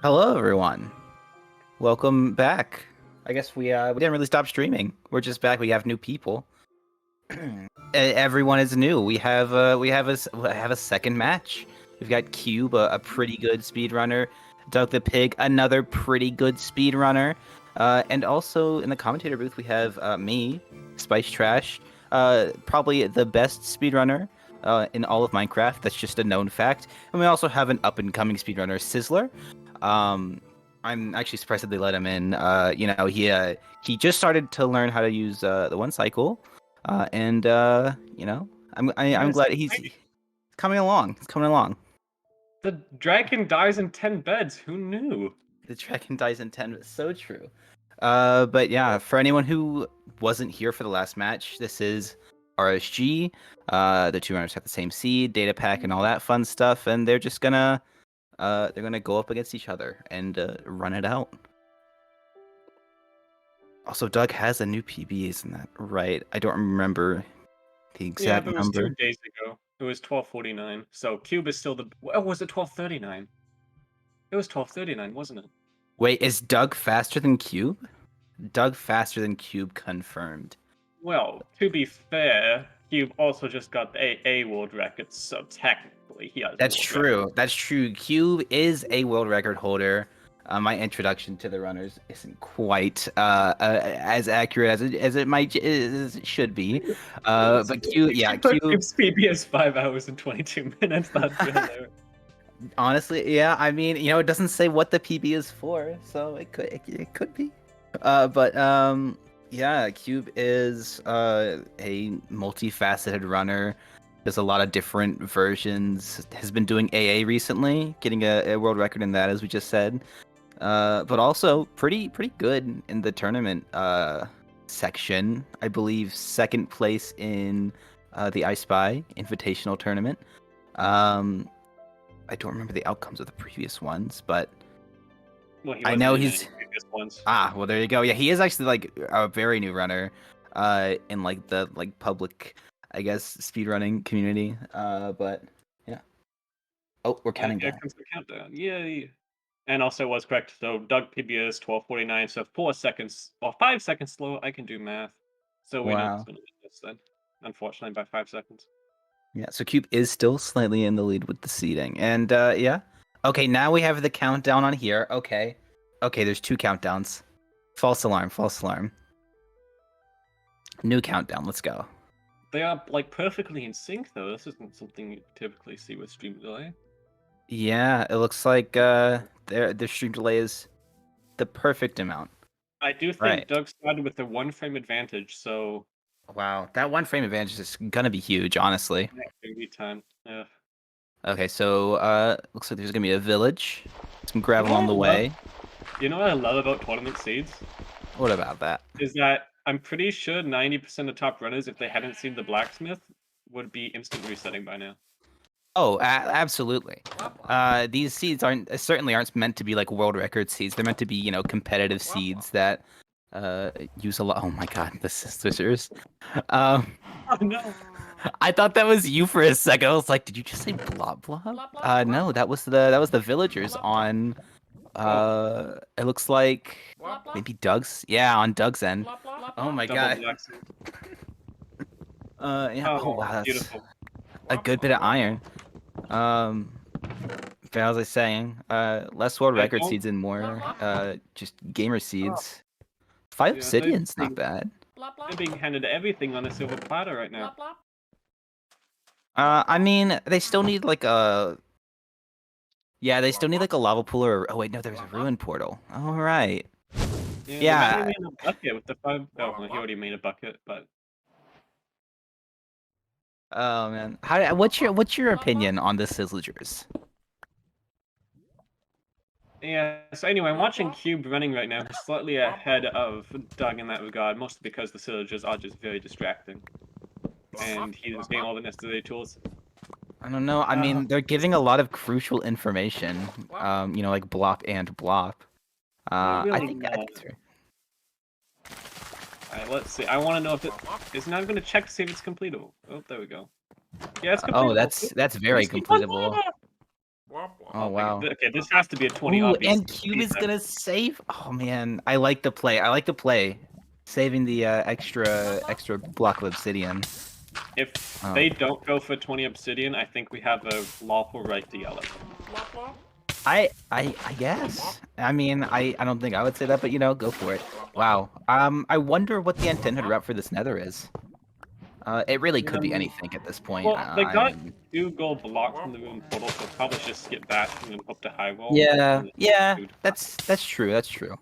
Hello, everyone. Welcome back. I guess we didn't really stop streaming. We're just back. We have new people. Everyone is new. We have a second match. We've got Cube, a pretty good speedrunner. DougThePig, another pretty good speedrunner. And also in the commentator booth we have me, Spice Trash, probably the best speedrunner in all of Minecraft. That's just a known fact. And we also have an up-and-coming speedrunner, Sizzler. Um, I'm actually surprised that they let him in. He just started to learn how to use the one cycle, and I'm Yes, glad he's coming along. He's coming along. the dragon dies in 10 beds. Who knew? The dragon dies in 10. So true. But yeah, for anyone who wasn't here for the last match, this is RSG. The two runners have the same seed, data pack, and all that fun stuff, and they're gonna go up against each other and run it out. Also, Doug has a new PB, isn't that right? I don't remember the Yeah, exact but it was 2 number. days ago. It was 12:49. So Cube is still the. Oh, was it 12:39? It was 12:39, wasn't it? Wait, is Doug faster than Cube? Doug faster than Cube confirmed. Well, to be fair, Cube also just got the A world record, so technically he has the That's world record. true. That's true. Cube is a world record holder. My introduction to the runners isn't quite as accurate as it should be. But Cube, yeah, Cube. Cube's PB is 5 hours and 22 minutes. That's hilarious. Honestly, yeah. I mean, it doesn't say what the PB is for, so it could be. Yeah, Cube is a multifaceted runner. Does a lot of different versions. Has been doing AA recently, getting a world record in that, as we just said. But also pretty good in the tournament section. I believe second place in the I Spy Invitational tournament. I don't remember the outcomes of the previous ones, but Well, he I wasn't know in any he's previous ones. well, there you go. Yeah, he is actually like a very new runner in like the public, I guess, speedrunning community. But yeah. Oh, we're counting Here down. comes the countdown. Yay! And also was correct. So Doug PB is 12:49. So 4 seconds or 5 seconds slow. I can do math. So we know who's Wow. gonna win this then. Unfortunately, by 5 seconds. Yeah, so Cube is still slightly in the lead with the seeding. And yeah. Okay, now we have the countdown on here. Okay. Okay, there's two countdowns. False alarm, false alarm. New countdown, let's go. They are like perfectly in sync though. This isn't something you typically see with stream delay. Yeah, it looks like their stream delay is the perfect amount. I do think Right. Doug started with the 1 frame advantage, so Wow, that one frame advantage is gonna be huge, honestly. lead time. Yeah. Okay, so looks like there's gonna be a village, some You know gravel what on I the love? way. You know what I love about tournament seeds? What about that? Is that I'm pretty sure 90% of top runners, if they hadn't seen the blacksmith, would be instant resetting by now. Oh, absolutely. These seeds certainly aren't meant to be like world record seeds. They're meant to be, competitive seeds that use a lot. Oh my God, the scissors. Um, Oh no! I thought that was you for a second. I was like, did you just say blob blob? No, that was the villagers on. It looks like maybe Doug's. Yeah, on Doug's end. Oh my Double God. blacksmith. Yeah. Oh Oh, wow, that's beautiful. a good bit of iron. Um, but as I was saying, less world I record don't. seeds and more just gamer seeds. 5 Yeah, obsidian's not bad. they're being handed everything on a silver platter right now. I mean, they still need like a. Yeah, they still need like a lava pool or. Oh wait, no, there's a ruin portal. All right. Yeah, they might have Yeah. made a bucket with the 5. Oh, well, he already made a bucket, but Oh man. What's your opinion on the Sizzlers? yeah. So anyway, I'm watching Cube running right now. He's slightly ahead of Doug in that regard, mostly because the sillagers are just very distracting, and he's getting all the necessary tools. I don't know. I mean, they're giving a lot of crucial information. Like blop and blop. Not I really think not. it's right. Alright, let's see. I want to know if it's not going to check to see if it's completable. Oh, there we go. Yeah, it's Oh, completable. that's very completable. Oh wow. Okay, this has to be a 20 Ooh, obby. and Cube is gonna save. Oh man, I like the play. I like the play. Saving the extra block of obsidian. If Um, they don't go for 20 obsidian, I think we have a lawful right to yell it. I guess. I mean, I don't think I would say that, but go for it. Wow. I wonder what the intended route for this Nether is. It really could be anything at this point. Well, they got 2 gold blocks from the moon portal, so probably just skip that and then up to high wall. Yeah, that's true. That's true.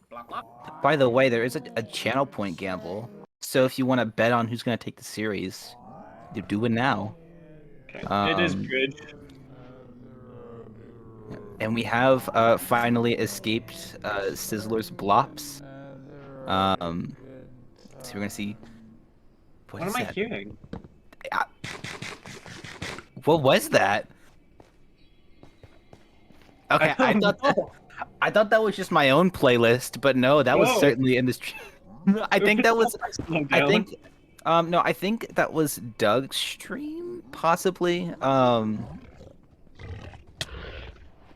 By the way, there is a channel point gamble. So if you want to bet on who's gonna take the series, you do it now. Okay. It is bridge. And we have finally escaped Sizzler's Blops. So we're gonna see. What am I hearing? What was that? Okay, I thought that was just my own playlist, but no, that was certainly in this. I think that was. I think. No, I think that was Doug's stream, possibly. Well,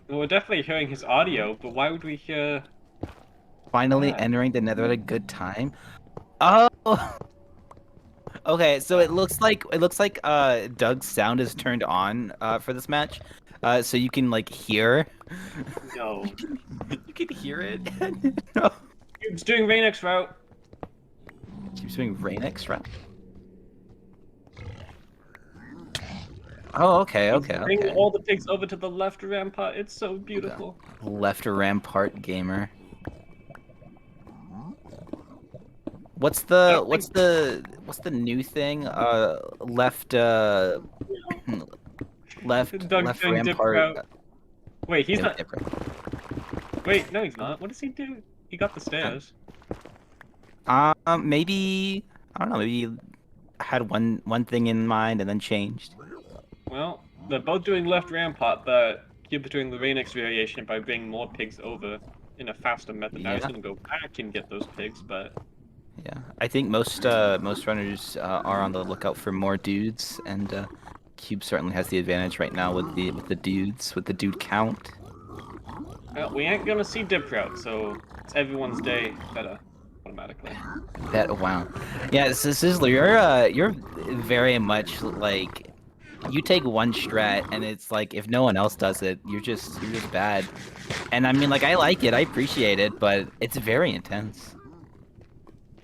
we're definitely hearing his audio, but why would we hear? Finally entering the Nether at a good time. Oh. Okay, so it looks like Doug's sound is turned on for this match, so you can hear. No. You can hear it. No. He's doing Rainx route. He's doing Rainx route. Oh, okay. Bring all the pigs over to the left rampart. It's so beautiful. Left rampart gamer. What's the new thing? Left rampart. Wait, he's not. Wait, no, he's not. What does he do? He got the stairs. Maybe I don't know. Maybe he had one thing in mind and then changed. Well, they're both doing left rampart, but you're doing the Rainx variation by bringing more pigs over in a faster method. I was gonna go back and get those pigs, but. Yeah, I think most runners are on the lookout for more dudes, and Cube certainly has the advantage right now with the dudes, with the dude count. Well, we ain't gonna see dip route, so it's everyone's day better automatically. Wow, yeah, so Sizzler, you're very much like you take one strat, and it's like if no one else does it, you're just bad. And I mean, I like it, I appreciate it, but it's very intense.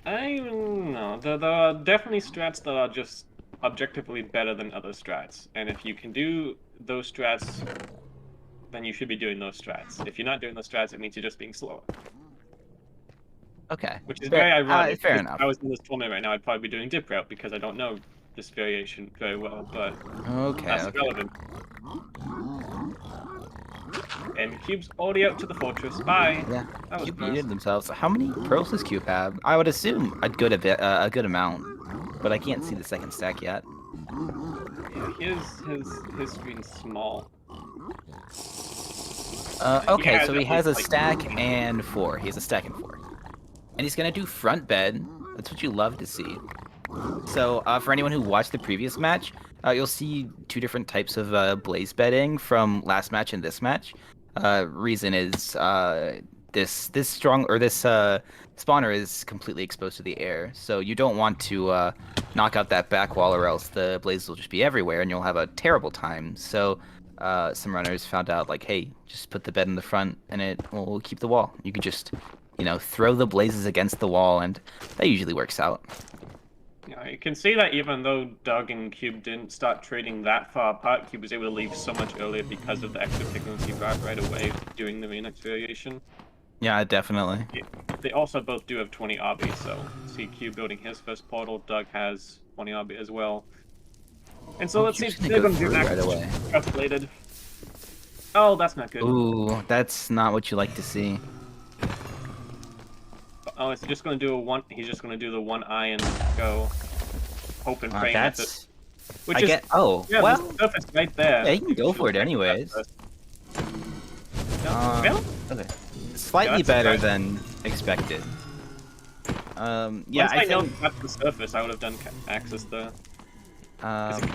I don't know. There are definitely strats that are just objectively better than other strats, and if you can do those strats, then you should be doing those strats. If you're not doing those strats, it means you're just being slower. Okay. Which is very ironic. Fair enough. If I was in this tournament right now, I'd probably be doing dip route because I don't know this variation very well, but that's relevant. And Cube's already out to the fortress. Bye. Yeah, Cube muted themselves. How many pearls does Cube have? I would assume a good amount, but I can't see the second stack yet. Yeah, his screen's small. Okay, so he has a stack and 4. He has a stack and 4, and he's gonna do front bed. That's what you love to see. So for anyone who watched the previous match, you'll see 2 different types of blaze bedding from last match and this match. Reason is this spawner is completely exposed to the air, so you don't want to knock out that back wall, or else the blazes will just be everywhere and you'll have a terrible time. So some runners found out hey, just put the bed in the front and it will keep the wall. You could just throw the blazes against the wall, and that usually works out. Yeah, you can see that even though Doug and Cube didn't start trading that far apart, Cube was able to leave so much earlier because of the extra pigments he brought right away doing the Rainx variation. Yeah, definitely. Yeah, they also both do have 20 obby, so see Cube building his first portal, Doug has 20 obby as well. And so let's see if they're going to do right away. Calculated. Oh, that's not good. Ooh, that's not what you like to see. Oh, it's just going to do a one. He's just going to do the one eye and go. Hope and pray with it. Which is well, the surface right there. Yeah, you can go for it anyways. Okay. Slightly better than expected. Yeah, Once I know that's the surface, I would have done access there.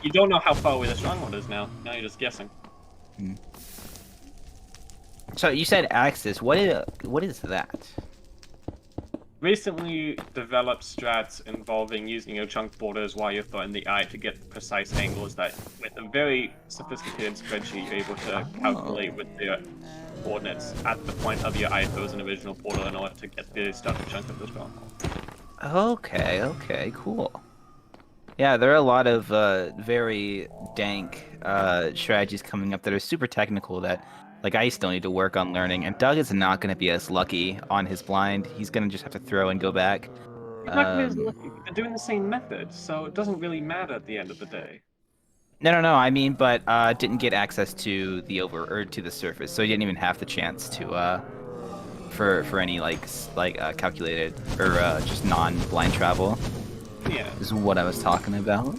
You don't know how far away the stronghold is now. Now you're just guessing. So you said Axis. What is that? Recently developed strats involving using your chunk borders while you're throwing the eye to get precise angles that, with a very sophisticated spreadsheet, you're able to calculate with the coordinates at the point of your eye throws an original portal in order to get the starting chunk of the stronghold. Okay, okay, cool. Yeah, there are a lot of very dank strategies coming up that are super technical that like I still need to work on learning. And Doug is not going to be as lucky on his blind. He's going to just have to throw and go back. He's not going to be Um, lucky. They're doing the same method, so it doesn't really matter at the end of the day. no. I mean, but didn't get access to the over or to the surface, so he didn't even have the chance to for any calculated or just non-blind travel. Yeah. Is what I was talking about.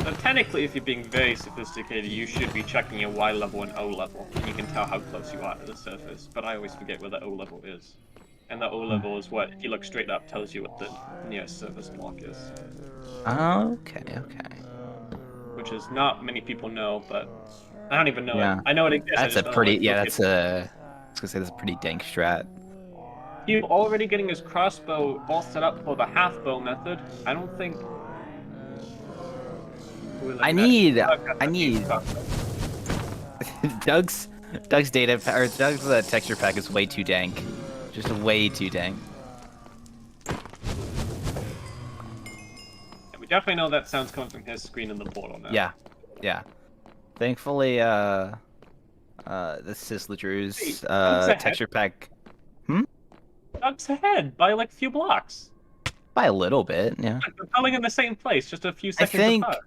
So technically, if you're being very sophisticated, you should be checking your Y level and O level, and you can tell how close you are to the surface. But I always forget where the O level is. And the O level is what, if you look straight up, tells you what the nearest surface block is. Okay. Which is not many people know, but I don't even know it. Yeah. I know it exists, I That's a just don't know pretty, it's yeah, located. that's a, I was gonna say that's a pretty dank strat. He's already getting his crossbow all set up for the half bow method. I don't think... Who are we I looking at? need, Doug has I a huge need, crossbow. Doug's Doug's texture pack is way too dank. Just way too dank. And we definitely know that sound's coming from his screen in the portal now. Yeah. Thankfully, the Sizzler Drew's, Doug's ahead. texture pack, Doug's ahead by like a few blocks. by a little bit, yeah. They're calling in the same place, just a few I seconds think, apart.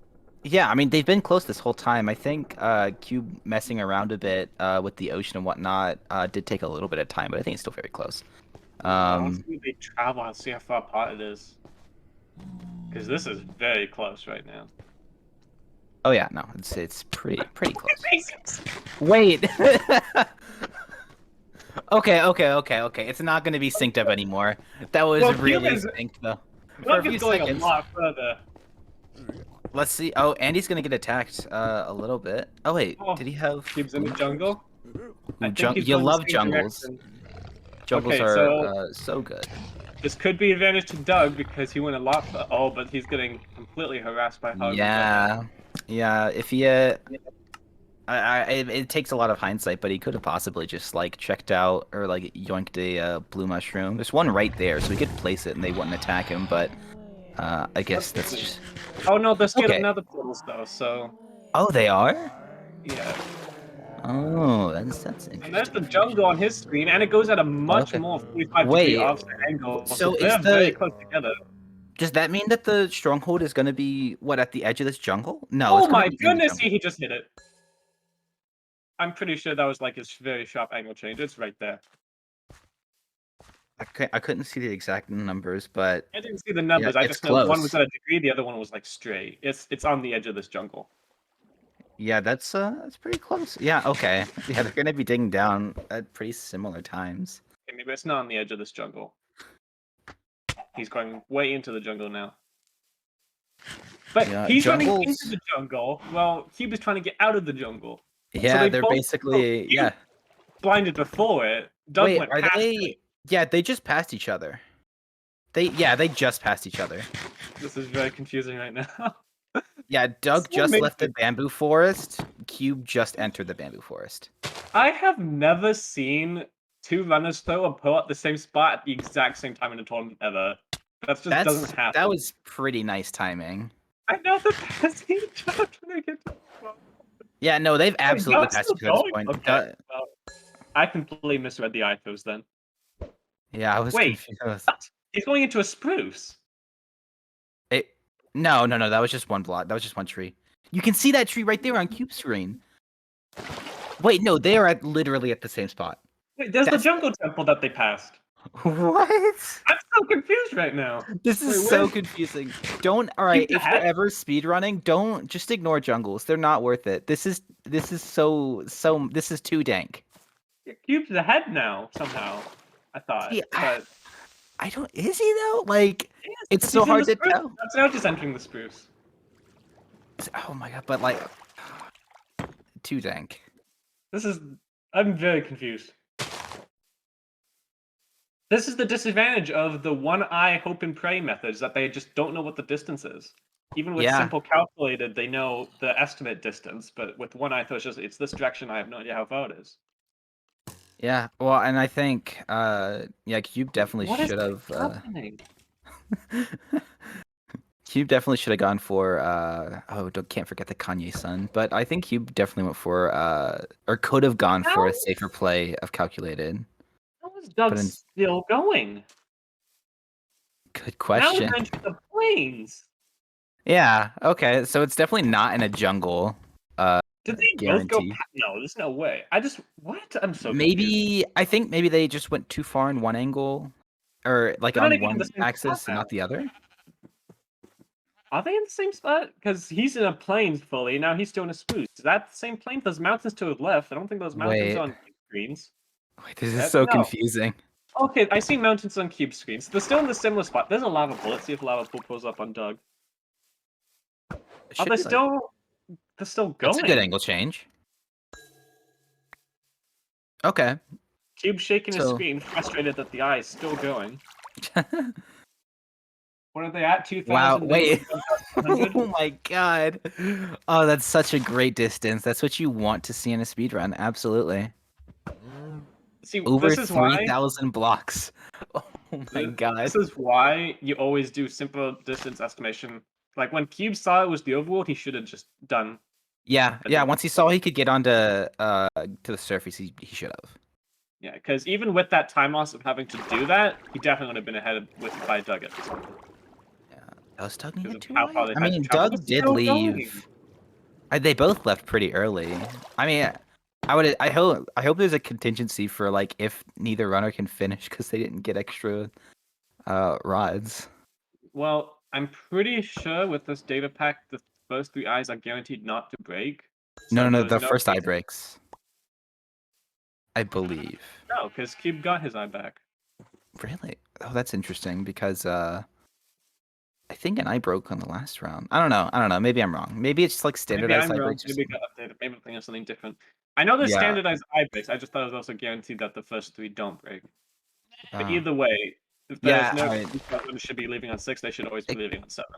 yeah, I mean, they've been close this whole time. I think, Cube messing around a bit, with the ocean and whatnot, did take a little bit of time, but I think it's still very close. Let's see if they travel and see how far apart it is. Because this is very close right now. Oh yeah, no, it's pretty close. Basics. Wait. Okay. It's not gonna be synced up anymore. That was Well, really humans- synced though. For a Doug few is going seconds. a lot further. Let's see. Oh, Andy's gonna get attacked a little bit. Oh wait, Oh, did he have? Cube's in the blue jungle. I mushrooms? think he's You going the love same jungles. direction. Jungles Okay, are so- so good. This could be advantage to Doug because he went a lot further. Oh, but he's getting completely harassed by Hug. Yeah. If he, it takes a lot of hindsight, but he could have possibly just like checked out or like yoinked a blue mushroom. There's one right there, so he could place it and they wouldn't attack him. But I guess that's just. Oh no, they're scared of Okay. nether portals though, so Oh, they are. yeah. Oh, that's interesting. And there's the jungle on his screen, and it goes at a much Okay. more 45-degree Wait, offset angle, so so is they're very close together. Does that mean that the stronghold is going to be what at the edge of this jungle? No, Oh it's gonna my be in the goodness, jungle. he just hit it. I'm pretty sure that was like his very sharp angle change. It's right there. I couldn't see the exact numbers, but I didn't see the numbers. Yeah, I it's just know one close. was at a degree, the other one was like straight. It's on the edge of this jungle. yeah, that's pretty close. Yeah, okay. Yeah, they're gonna be digging down at pretty similar times. Okay, maybe it's not on the edge of this jungle. He's going way into the jungle now. But Yeah, he's running jungles- into the jungle. Well, Cube is trying to get out of the jungle. Yeah, they they're both- basically Cube yeah. blinded before it. Doug Wait, went are past they? it. Yeah, they just passed each other. They just passed each other. This is very confusing right now. Yeah, Doug So just left the amazing. bamboo forest. Cube just entered the bamboo forest. I have never seen two runners throw a pull at the same spot at the exact same time in a tournament ever. That just doesn't happen. That was pretty nice timing. I know they're passing each other when they get to the spot. Yeah, no, they've absolutely Doug's passed still each other at this going? point. Okay, well, I completely misread the ithos then. Yeah, I was Wait. confused. He's going into a spruce. No, that was just one block. That was just one tree. You can see that tree right there on Cube screen. Wait, no, they are literally at the same spot. Wait, there's the That's- jungle temple that they passed. What? I'm so confused right now. This is Wait, so where's- confusing. Don't. All right, Keep if the you're head? ever speedrunning, don't just ignore jungles. They're not worth it. This is so. This is too dank. Cube's ahead now somehow. I thought. See, but I don't. Is he though? Like, yes, it's he's so in hard the to spruce. tell. That's now just entering the spruce. Oh my god! But like, too dank. I'm very confused. This is the disadvantage of the one-eye hope and pray methods, that they just don't know what the distance is. Even with Yeah, simple calculated, they know the estimate distance, but with one eye, it's this direction. I have no idea how far it is. yeah. Well, and I think, yeah, Cube definitely What is should have. happening? Cube definitely should have gone for. Can't forget the Kanye son. But I think Cube definitely went for, or could have gone for How? a safer play of calculated. How is Doug But in, still going? good Now we're question. entering the plains. Yeah. Okay. So it's definitely not in a jungle. Did they both go? Guarantee. No, there's no way. What? I'm so confused. Maybe I think maybe they just went too far in one angle, or like They're not on even in the one same spot axis and now. not the other. Are they in the same spot? Because he's in a plains fully. Now he's still in a spruce. Is that the same plane? Those mountains to his left. I don't think those mountains are Wait. on cube screens. Wait, this is so No. confusing. Okay, I see mountains on cube screens. They're still in the similar spot. There's a lava pool. Let's see if lava pool pulls up on Doug. It Are should they be like, still? They're still that's a good going. angle change. Okay. Cube shaking his So screen, frustrated that the eye is still going. What are they at? wow, 2,000? wait. 100? Oh my god. Oh, that's such a great distance. That's what you want to see in a speedrun. Absolutely. See, Over this is why. 3,000 blocks. Oh my god. This is why you always do simple distance estimation. Like when Cube saw it was the overworld, he should have just done. Yeah, yeah, once he saw he could get onto to the surface, he should have. Yeah, because even with that time loss of having to do that, he definitely would have been ahead by Doug at this point. Yeah. Was Doug Because needed of to how right? far they I had to mean, travel. Doug did leave. They both left pretty early. I mean, I hope there's a contingency for like if neither runner can finish because they didn't get extra rods. Well, I'm pretty sure with this data pack, the first three eyes are guaranteed not to break. So No, there's the no first eye reason. breaks. I believe. No, because Cube got his eye back. Really? Oh, that's interesting because I think an eye broke on the last round. I don't know. Maybe I'm wrong. Maybe it's like Maybe standardized I'm eye wrong. breaks or Maybe it something. got updated. Maybe I'm thinking of something different. I know there's Yeah. standardized eye breaks. I just thought it was also guaranteed that the first three don't break. But Uh, either way, if there's yeah. no All right. that should be leaving on 6, they should always be leaving on 7.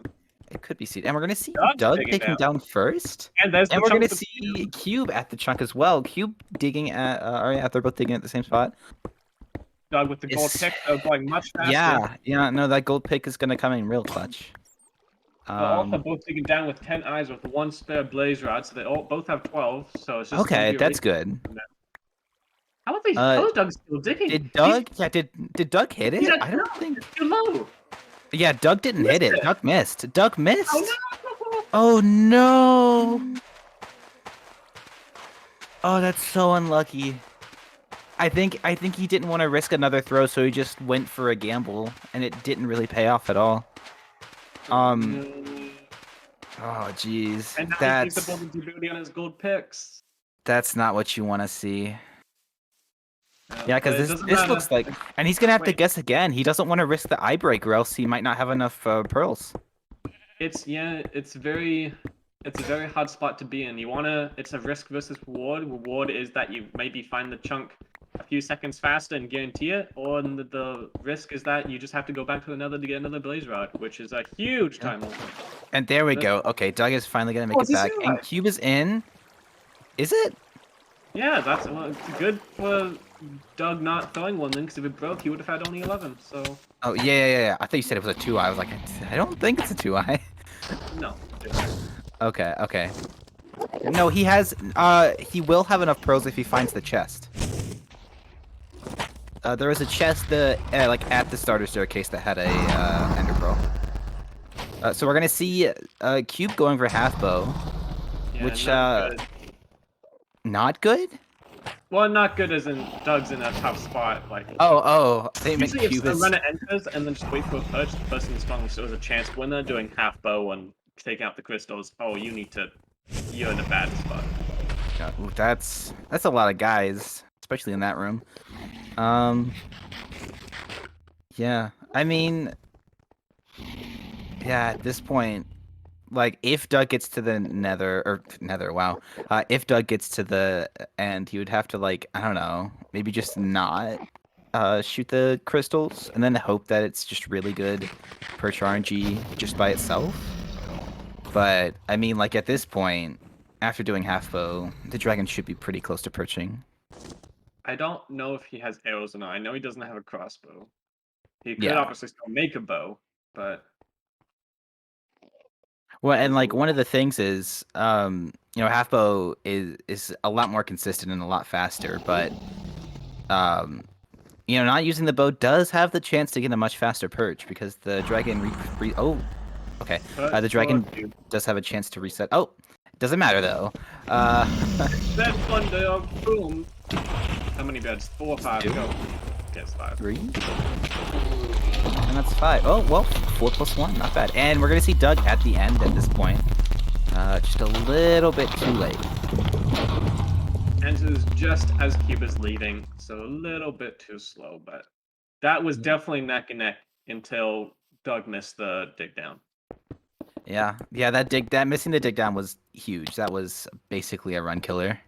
It could be seed. And we're gonna see Doug's Doug digging taking down. down first. And there's And the we're chunk gonna between see them. Cube at the chunk as well. Cube digging at yeah, they're both digging at the same spot. Doug with the gold pick, going much faster. Yeah, no, that gold pick is gonna come in real clutch. But also both digging down with 10 eyes with one spare blaze rod, so they both have 12. So it's just going to okay, be a that's race. good. How are they? How is Doug still digging? Did Doug? Yeah, did Doug hit it? I don't think. It's too low. Yeah, Doug didn't hit it. it. Doug missed. Doug missed. Oh no! Oh no! Oh, that's so unlucky. I think he didn't want to risk another throw, so he just went for a gamble, and it didn't really pay off at all. No. Oh, jeez. And now he's the ability on his gold picks. That's not what you want to see. No, Yeah, because this looks like, and he's gonna have to guess again. He doesn't want to risk the eye break, or else he might not have enough pearls. It's a very hard spot to be in. It's a risk versus reward. Reward is that you maybe find the chunk a few seconds faster and guarantee it, or the risk is that you just have to go back to another to get another blaze rod, which is a huge time limit. And there we go. Okay, Doug is finally gonna make it back, and Cube is in. Is it? Yeah, that's good for Doug not throwing one then, because if it broke, he would have had only 11. So. Oh yeah. I thought you said it was a 2-eye. I was like, I don't think it's a 2-eye. No. Okay. No, he has. He will have enough pearls if he finds the chest. There was a chest like at the starter staircase that had a ender pearl. So we're gonna see Cube going for half bow, Yeah, which not good. not good. Well, not good as in Doug's in a tough spot. Like. Oh, they meant Usually, Cube if a is. runner enters and then just wait for a perch, the person is strong, so there's a chance. But when they're doing half bow and taking out the crystals, you're in a bad spot. Ooh, that's a lot of guys, especially in that room. Yeah, I mean, yeah, at this point, like, if Doug gets to the nether, wow. If Doug gets to the end, he would have to, like, I don't know, maybe just not shoot the crystals, and then hope that it's just really good perch RNG just by itself. But I mean, like at this point, after doing half bow, the dragon should be pretty close to perching. I don't know if he has arrows or not. I know he doesn't have a crossbow. He could Yeah. obviously still make a bow, but Well, that and is a like one of lot. the things is, half bow is a lot more consistent and a lot faster, but um, not using the bow does have the chance to get a much faster perch because the dragon oh, okay, But the for dragon you, does have a chance to reset. Oh, doesn't matter though. Uh, that one there, boom. How many beds? 4 or 5? two, Go. Guess 5. 3, and that's 5. Oh well, 4 plus 1, not bad. And we're gonna see Doug at the end at this point. Just a little bit too late. And it is just as Cube is leading, so a little bit too slow, but that was definitely neck and neck until Doug missed the dig down. Yeah, that missing the dig down was huge. That was basically a run killer,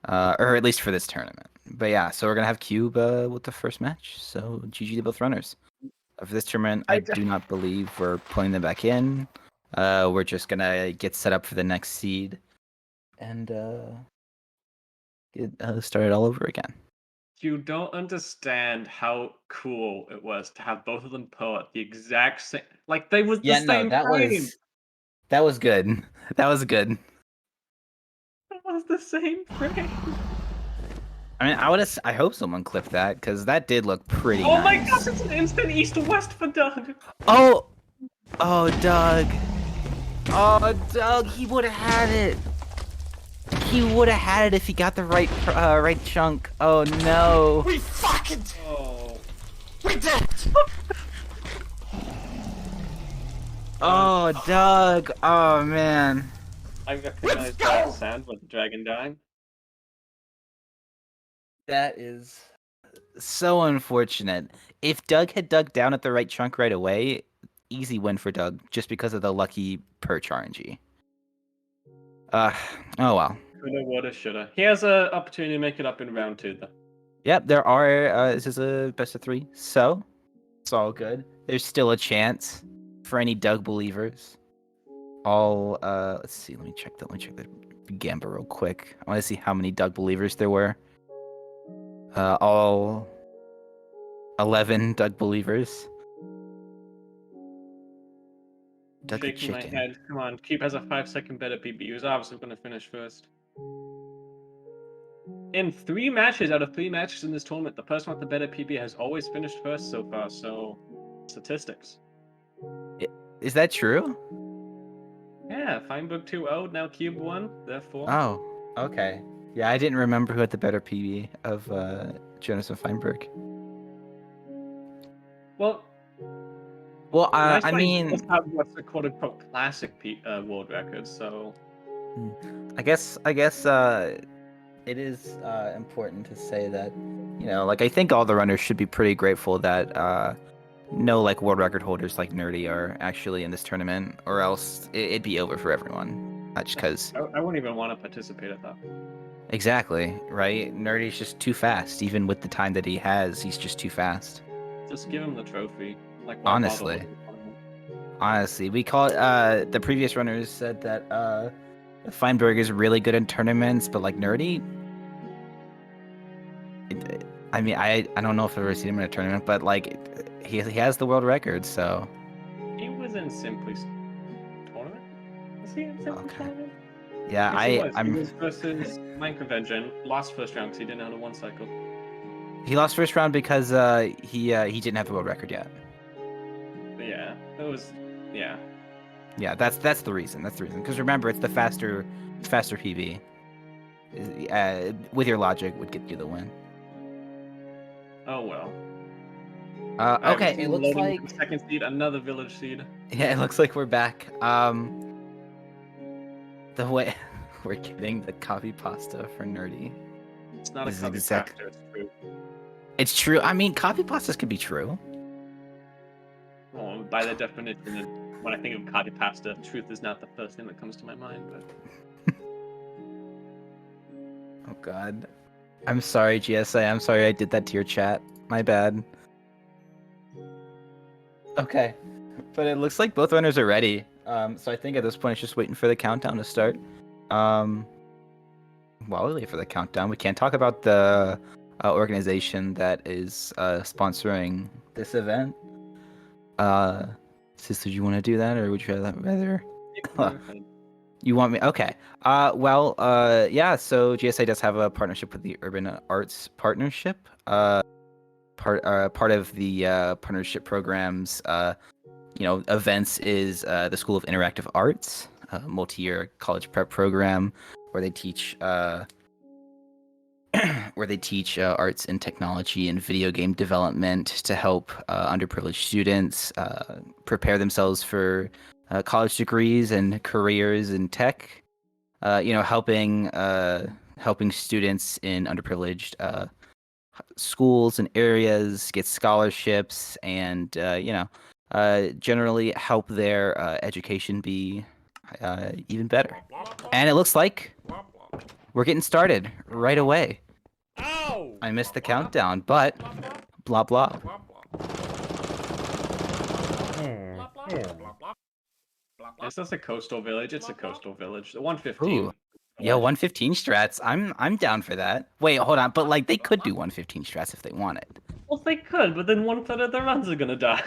or at least for this tournament. But yeah, so we're gonna have Cube with the first match. So GG to both runners. For this tournament, I do not believe we're pulling them back in. We're just gonna get set up for the next seed, and get started all over again. You don't understand how cool it was to have both of them pull at the exact same, like they was the Yeah, no, same frame. that was good. That was good. It was the same frame. I mean, I hope someone clipped that because that did look pretty Oh my nice. gosh, it's an instant east-west for Doug. Oh, Doug. Oh, Doug, he would have had it. He would have had it if he got the right chunk. Oh no. We fucking Oh. we did. Oh, Doug. Oh man. I recognize that sound with the dragon dying. That is so unfortunate. If Doug had dug down at the right chunk right away, easy win for Doug just because of the lucky perch RNG. Oh well. Coulda, woulda, shoulda. He has an opportunity to make it up in round 2, though. Yep, there are. This is a best of 3, so it's all good. There's still a chance for any Doug believers. All let's see. Let me check the Gamba real quick. I want to see how many Doug believers there were. All 11 Doug believers. Doug the Shaking my chicken. head. Come on, Cube has a 5-second better PB. He was obviously going to finish first. In 3 matches out of 3 matches in this tournament, the person with the better PB has always finished first so far. So, statistics. Is that true? Yeah, Feinberg 2-0, now Cube 1, therefore. Oh, okay. Yeah, I didn't remember who had the better PB of Jonas and Feinberg. Well, I Nice mean, does have what's the quote-unquote classic world record, so... I guess it is important to say that, like I think all the runners should be pretty grateful that no like world record holders like Nerdy are actually in this tournament, or else it'd be over for everyone. Just because. I wouldn't even want to participate at that. Exactly, right? Nerdy's just too fast. Even with the time that he has, he's just too fast. Just give him the trophy. Like, why Honestly. Honestly, we call it, the previous runners said that Feinberg is really good in tournaments, but like Nerdy, I mean, I don't know if I've ever seen him in a tournament, but like he has the world record, so. He was in Simply's tournament? Was he in Simply's tournament? Yeah, Yes, I'm. He was versus Minecraft Engine. Lost first round because he didn't know how to one cycle. He lost first round because he didn't have the world record yet. But yeah, it was yeah. Yeah, that's the reason. That's the reason. Because remember, it's the faster PB. With your logic, would get you the win. Oh well. Okay, it looks like second seed, another village seed. Yeah, it looks like we're back. The way we're getting the copy pasta for Nerdy. It's not a This is copy exact- pasta, it's true. It's true. I mean, copy pastas could be true. Well, by the definition, when I think of copy pasta, truth is not the first thing that comes to my mind. But Oh God, I'm sorry, GSA. I'm sorry I did that to your chat. My bad. Okay. But it looks like both runners are ready. So I think at this point it's just waiting for the countdown to start. While we wait for the countdown, we can't talk about the organization that is sponsoring this event. Sister, do you want to do that, or would you rather? You want me? Okay. Yeah. So GSA does have a partnership with the Urban Arts Partnership. Part of the partnership programs, events is the School of Interactive Arts, a multi-year college prep program where they teach arts and technology and video game development to help underprivileged students prepare themselves for college degrees and careers in tech. Helping students in underprivileged schools and areas get scholarships and generally help their education be even better. And it looks like we're getting started right away. I missed the countdown, but blah blah. Is this a coastal village? It's a coastal village. The 115. Ooh. Yeah, 115 strats. I'm down for that. Wait, hold on. But like they could do 115 strats if they wanted. Well, they could, but then 1/3 of their runs are gonna die.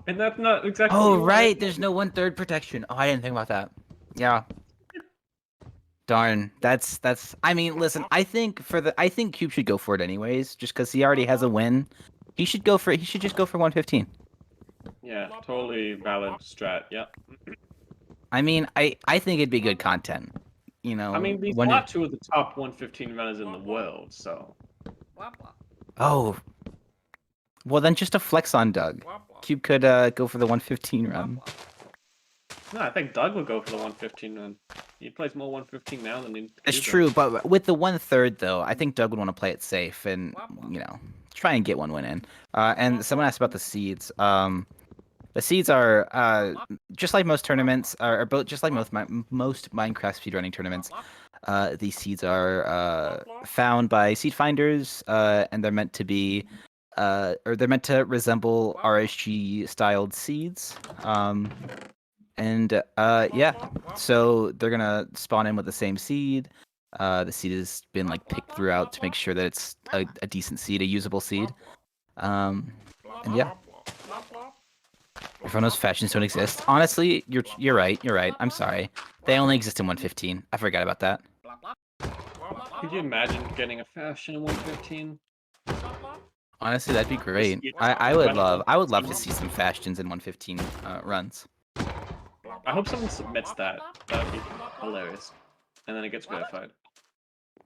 And that's not exactly. Oh, right. There's no 1/3 protection. Oh, I didn't think about that. Yeah. Darn. That's. I mean, listen. I think Cube should go for it anyways, just because he already has a win. He should just go for 115. Yeah, totally valid strat. Yeah. I mean, I think it'd be good content. I mean, these are two of the top 115 runners in the world, so. Oh. Well, then just a flex on Doug. Cube could go for the 115 run. No, I think Doug would go for the 115 run. He plays more 115 now than he. It's true, but with the 1/3 though, I think Doug would want to play it safe and try and get one win in. And someone asked about the seeds. The seeds are just like most tournaments, are both just like most Minecraft speedrunning tournaments. These seeds are found by seed finders, and they're meant to be, or they're meant to resemble RSG styled seeds. Yeah, so they're gonna spawn in with the same seed. The seed has been like picked throughout to make sure that it's a decent seed, a usable seed. And yeah. Everyone knows fashions don't exist. Honestly, you're right. You're right. I'm sorry. They only exist in 115. I forgot about that. Could you imagine getting a fashion in 115? Honestly, that'd be great. I would love to see some fashions in 115 runs. I hope someone submits that. That would be hilarious. And then it gets verified.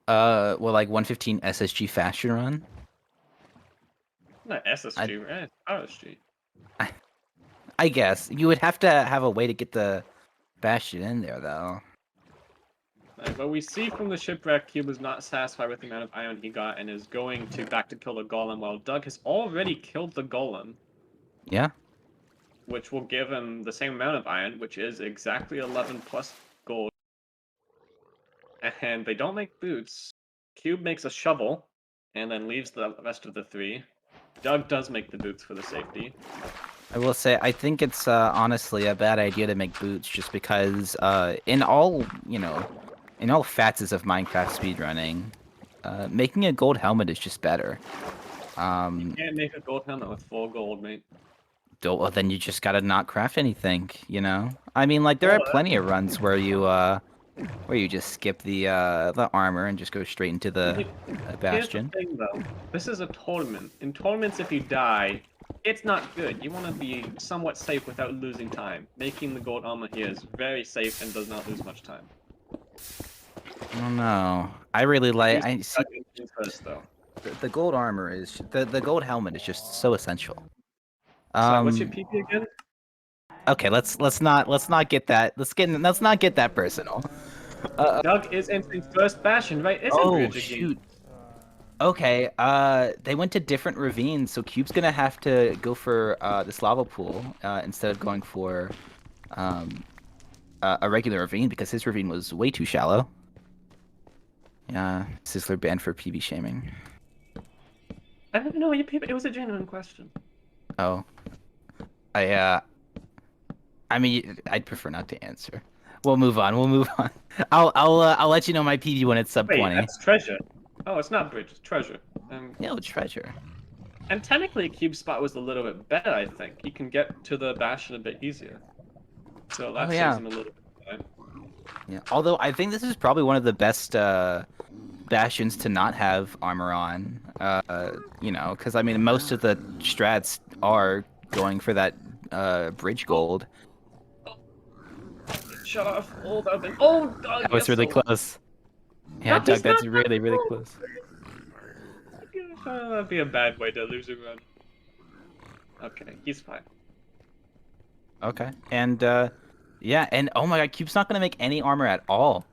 Well, like 115 SSG fashion run? Not SSG, right? RSG. I guess. You would have to have a way to get the bastion in there, though. But we see from the shipwreck, Cube was not satisfied with the amount of iron he got and is going back to kill the golem, while Doug has already killed the golem. Yeah. Which will give him the same amount of iron, which is exactly 11 plus gold. And they don't make boots. Cube makes a shovel, and then leaves the rest of the 3. Doug does make the boots for the safety. I will say, I think it's honestly a bad idea to make boots, just because in all facets of Minecraft speedrunning, making a gold helmet is just better. You can't make a gold helmet with full gold, mate. Well, then you just gotta not craft anything, I mean, like, there are plenty of runs where you just skip the armor and just go straight into the bastion. Here's the thing, though. This is a tournament. In tournaments, if you die, it's not good. You want to be somewhat safe without losing time. Making the gold armor here is very safe and does not lose much time. I don't know. I really like. First, though. The gold armor is the gold helmet is just so essential. What's your PP again? Okay, let's not get that. Let's not get that personal. Doug is entering first bastion, right? Oh shoot. Okay, they went to different ravines, so Cube's gonna have to go for this lava pool instead of going for a regular ravine, because his ravine was way too shallow. Yeah, Sizzler banned for PB shaming. I don't know. It was a genuine question. Oh, I I mean, I'd prefer not to answer. We'll move on. We'll move on. I'll let you know my PB when it's sub Wait, 20. that's treasure. Oh, it's not bridge, it's treasure. No treasure. And technically, Cube Spot was a little bit better, I think. He can get to the Bastion a bit easier. So that Oh saves yeah. him a little bit of time. Yeah. Although I think this is probably one of the best bastions to not have armor on. You know, because I mean most of the strats are going for that bridge gold. Shut off. Oh, that been. Oh, Doug, That you're was really so. close. Yeah, No, Doug, he's not that's that really, really close. That'd be a bad way to lose a run. Okay, he's fine. Okay. And yeah, and oh my god, Cube's not gonna make any armor at all.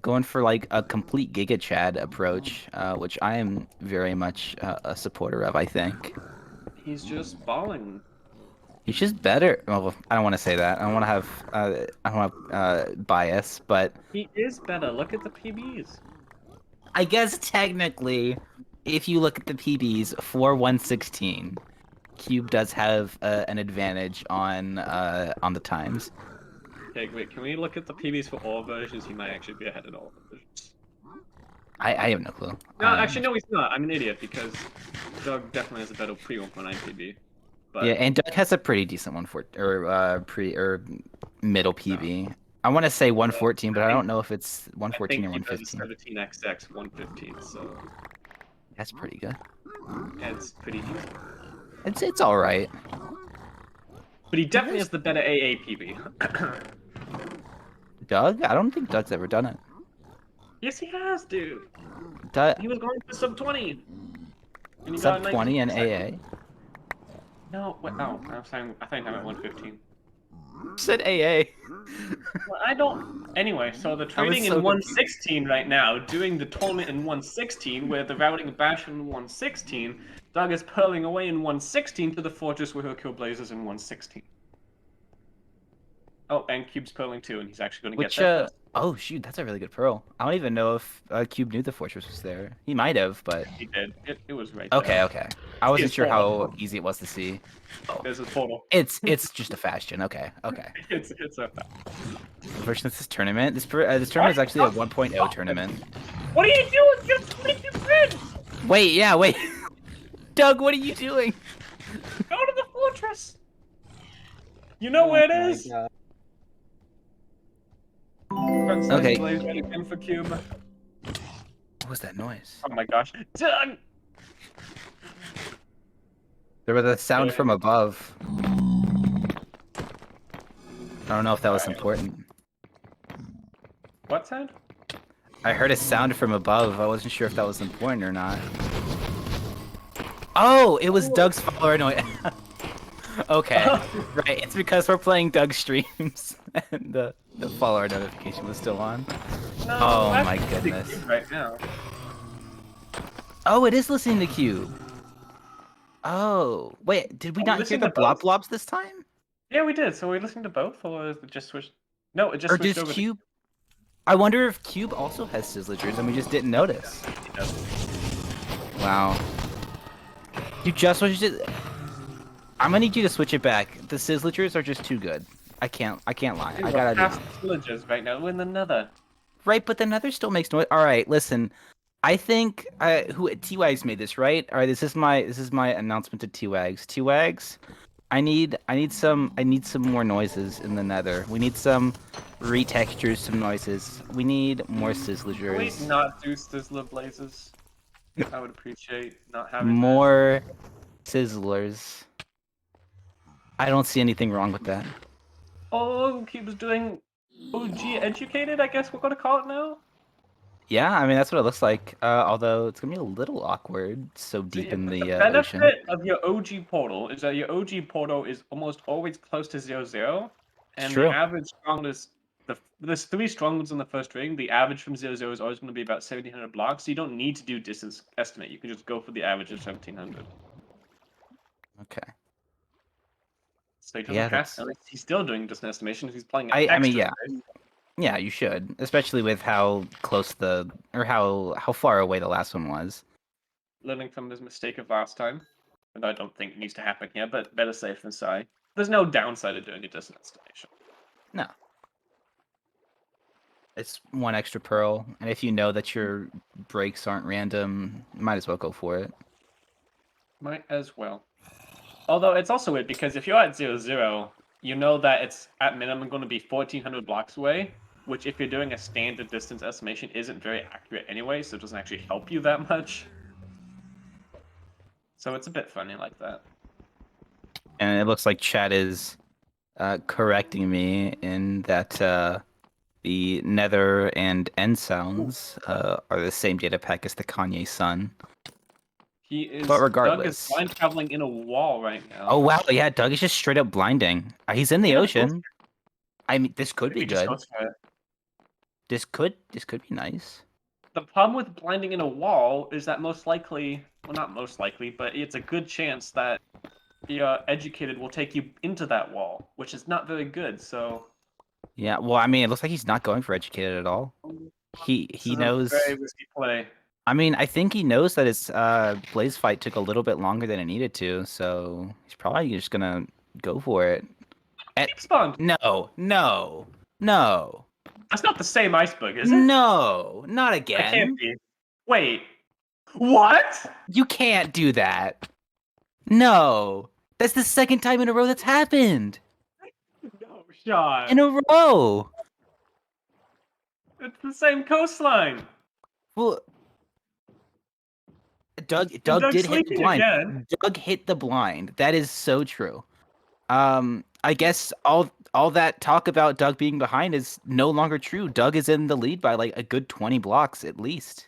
Going for like a complete Giga Chad approach, which I am very much a supporter of, I think. He's just balling. He's just better. Well, I don't want to say that. I don't want to have I don't want bias, but He is better. Look at the PBs. I guess technically, if you look at the PBs for 116, Cube does have an advantage on the times. Okay, wait, can we look at the PBs for all versions? He might actually be ahead in all versions. I have no clue. No, actually, no, he's not. I'm an idiot because Doug definitely has a better pre-149 PB. But Yeah, and Doug has a pretty decent middle PB. I want to say 114, but I don't know if it's I 114 think or he does a 115. 17XX 115, so That's pretty good. it's pretty decent. It's all right. But he definitely has the better AA PB. Doug? I don't think Doug's ever done it. Yes, he has, dude. Doug, He was going for sub 20. And he sub got a 20 and 19%. AA. No, wait, oh, I think I'm at 115. Said AA. Well, I don't. Anyway, so the trading so in 116 right now, doing the tournament in 116, where the routing of Bastion in 116, Doug is purling away in 116 to the fortress where he'll kill Blazers in 116. Oh, and Cube's purling too, and he's actually going to get there first. Oh shoot, that's a really good pearl. I don't even know if Cube knew the fortress was there. He might have, but He did. It was right okay, there. okay. I wasn't It's sure portal. how easy it was to see. Oh, There's a portal. it's just a bastion. Okay, okay. It's a. Version of this tournament. This tournament is actually a 1.0 tournament. What are you doing? Just make your friends! Wait, yeah, wait. Doug, what are you doing? Go to the fortress! You know where it is? Okay. Blaze ready in for Cube. What was that noise? Oh my gosh. Doug! There was a sound from above. I don't know if that was important. What sound? I heard a sound from above. I wasn't sure if that was important or not. Oh, it was Doug's follower noise. Okay, right. It's because we're playing Doug streams, and the follower notification was still on. No, Oh that's my the goodness. Cube right now. Oh, it is listening to Cube. Oh, wait, did we Are we not hear listening the to blob both? blobs this time? Yeah, we did. So we listening to both, or is it just switched? No, it just Or switched does over Cube? I wonder if Cube also has sizzlers and we just didn't notice. to. Wow. You just switched it. I'm gonna need you to switch it back. The sizzlers are just too good. I can't lie. I gotta do it. Villages right now. We're in the Nether. Right, but the Nether still makes noise. All right, listen. I think who T-Wags made this, right? All right, this is my announcement to T-Wags. T-Wags, I need some more noises in the Nether. We need some retextures, some noises. We need more Can we sizzlers. not do Sizzler Blazes? I would appreciate not having More sizzlers. I don't see anything wrong with that. that. Oh, Cube's doing OG educated, I guess we're gonna call it now. Yeah, I mean that's what it looks like. Although it's gonna be a little awkward, so deep in the ocean. benefit of your OG portal is that your OG portal is almost always close to 0-0, and True. the average strongest. There's 3 strong ones in the first ring. The average from 0-0 is always going to be about 1700 blocks, so you don't need to do distance estimate. You can just go for the average of 1700. Okay. So he doesn't Yeah, have that's. to. He's still doing distance estimation. He's playing I mean, extra. yeah. Yeah, you should, especially with how close how far away the last one was. learning from his mistake of last time. And I don't think it needs to happen here, but better safe than sorry. There's no downside of doing a distance estimation. No. It's one extra pearl, and if you know that your breaks aren't random, might as well go for it. Might as well. Although it's also weird because if you're at 0-0, you know that it's at minimum going to be 1,400 blocks away, which if you're doing a standard distance estimation isn't very accurate anyway, so it doesn't actually help you that much. So it's a bit funny like that. And it looks like chat is correcting me in that the nether and end sounds are the same data pack as the Kanye Sun. He is. But Doug is regardless. blind traveling in a wall right now. Oh wow, yeah, Doug is just straight up blinding. He's in the ocean. I mean, this could be He just good. goes for it. This could be nice. The problem with blinding in a wall is that most likely, well, not most likely, but it's a good chance that the educated will take you into that wall, which is not very good. So Yeah, well, I mean, it looks like he's not going for educated at all. He this is a knows. very risky play. I mean, I think he knows that his Blaze fight took a little bit longer than it needed to, so he's probably just gonna go for it. Deep spawned. No, no, no, That's not the same iceberg, is it? no, not It can't again. be. Wait. What? You can't do that. No, that's the second time in a row that's happened. No shot. In a row. It's the same coastline. Well, Doug did Doug's hit the sleeping blind. again. Doug hit the blind. That is so true. I guess all that talk about Doug being behind is no longer true. Doug is in the lead by like a good 20 blocks at least.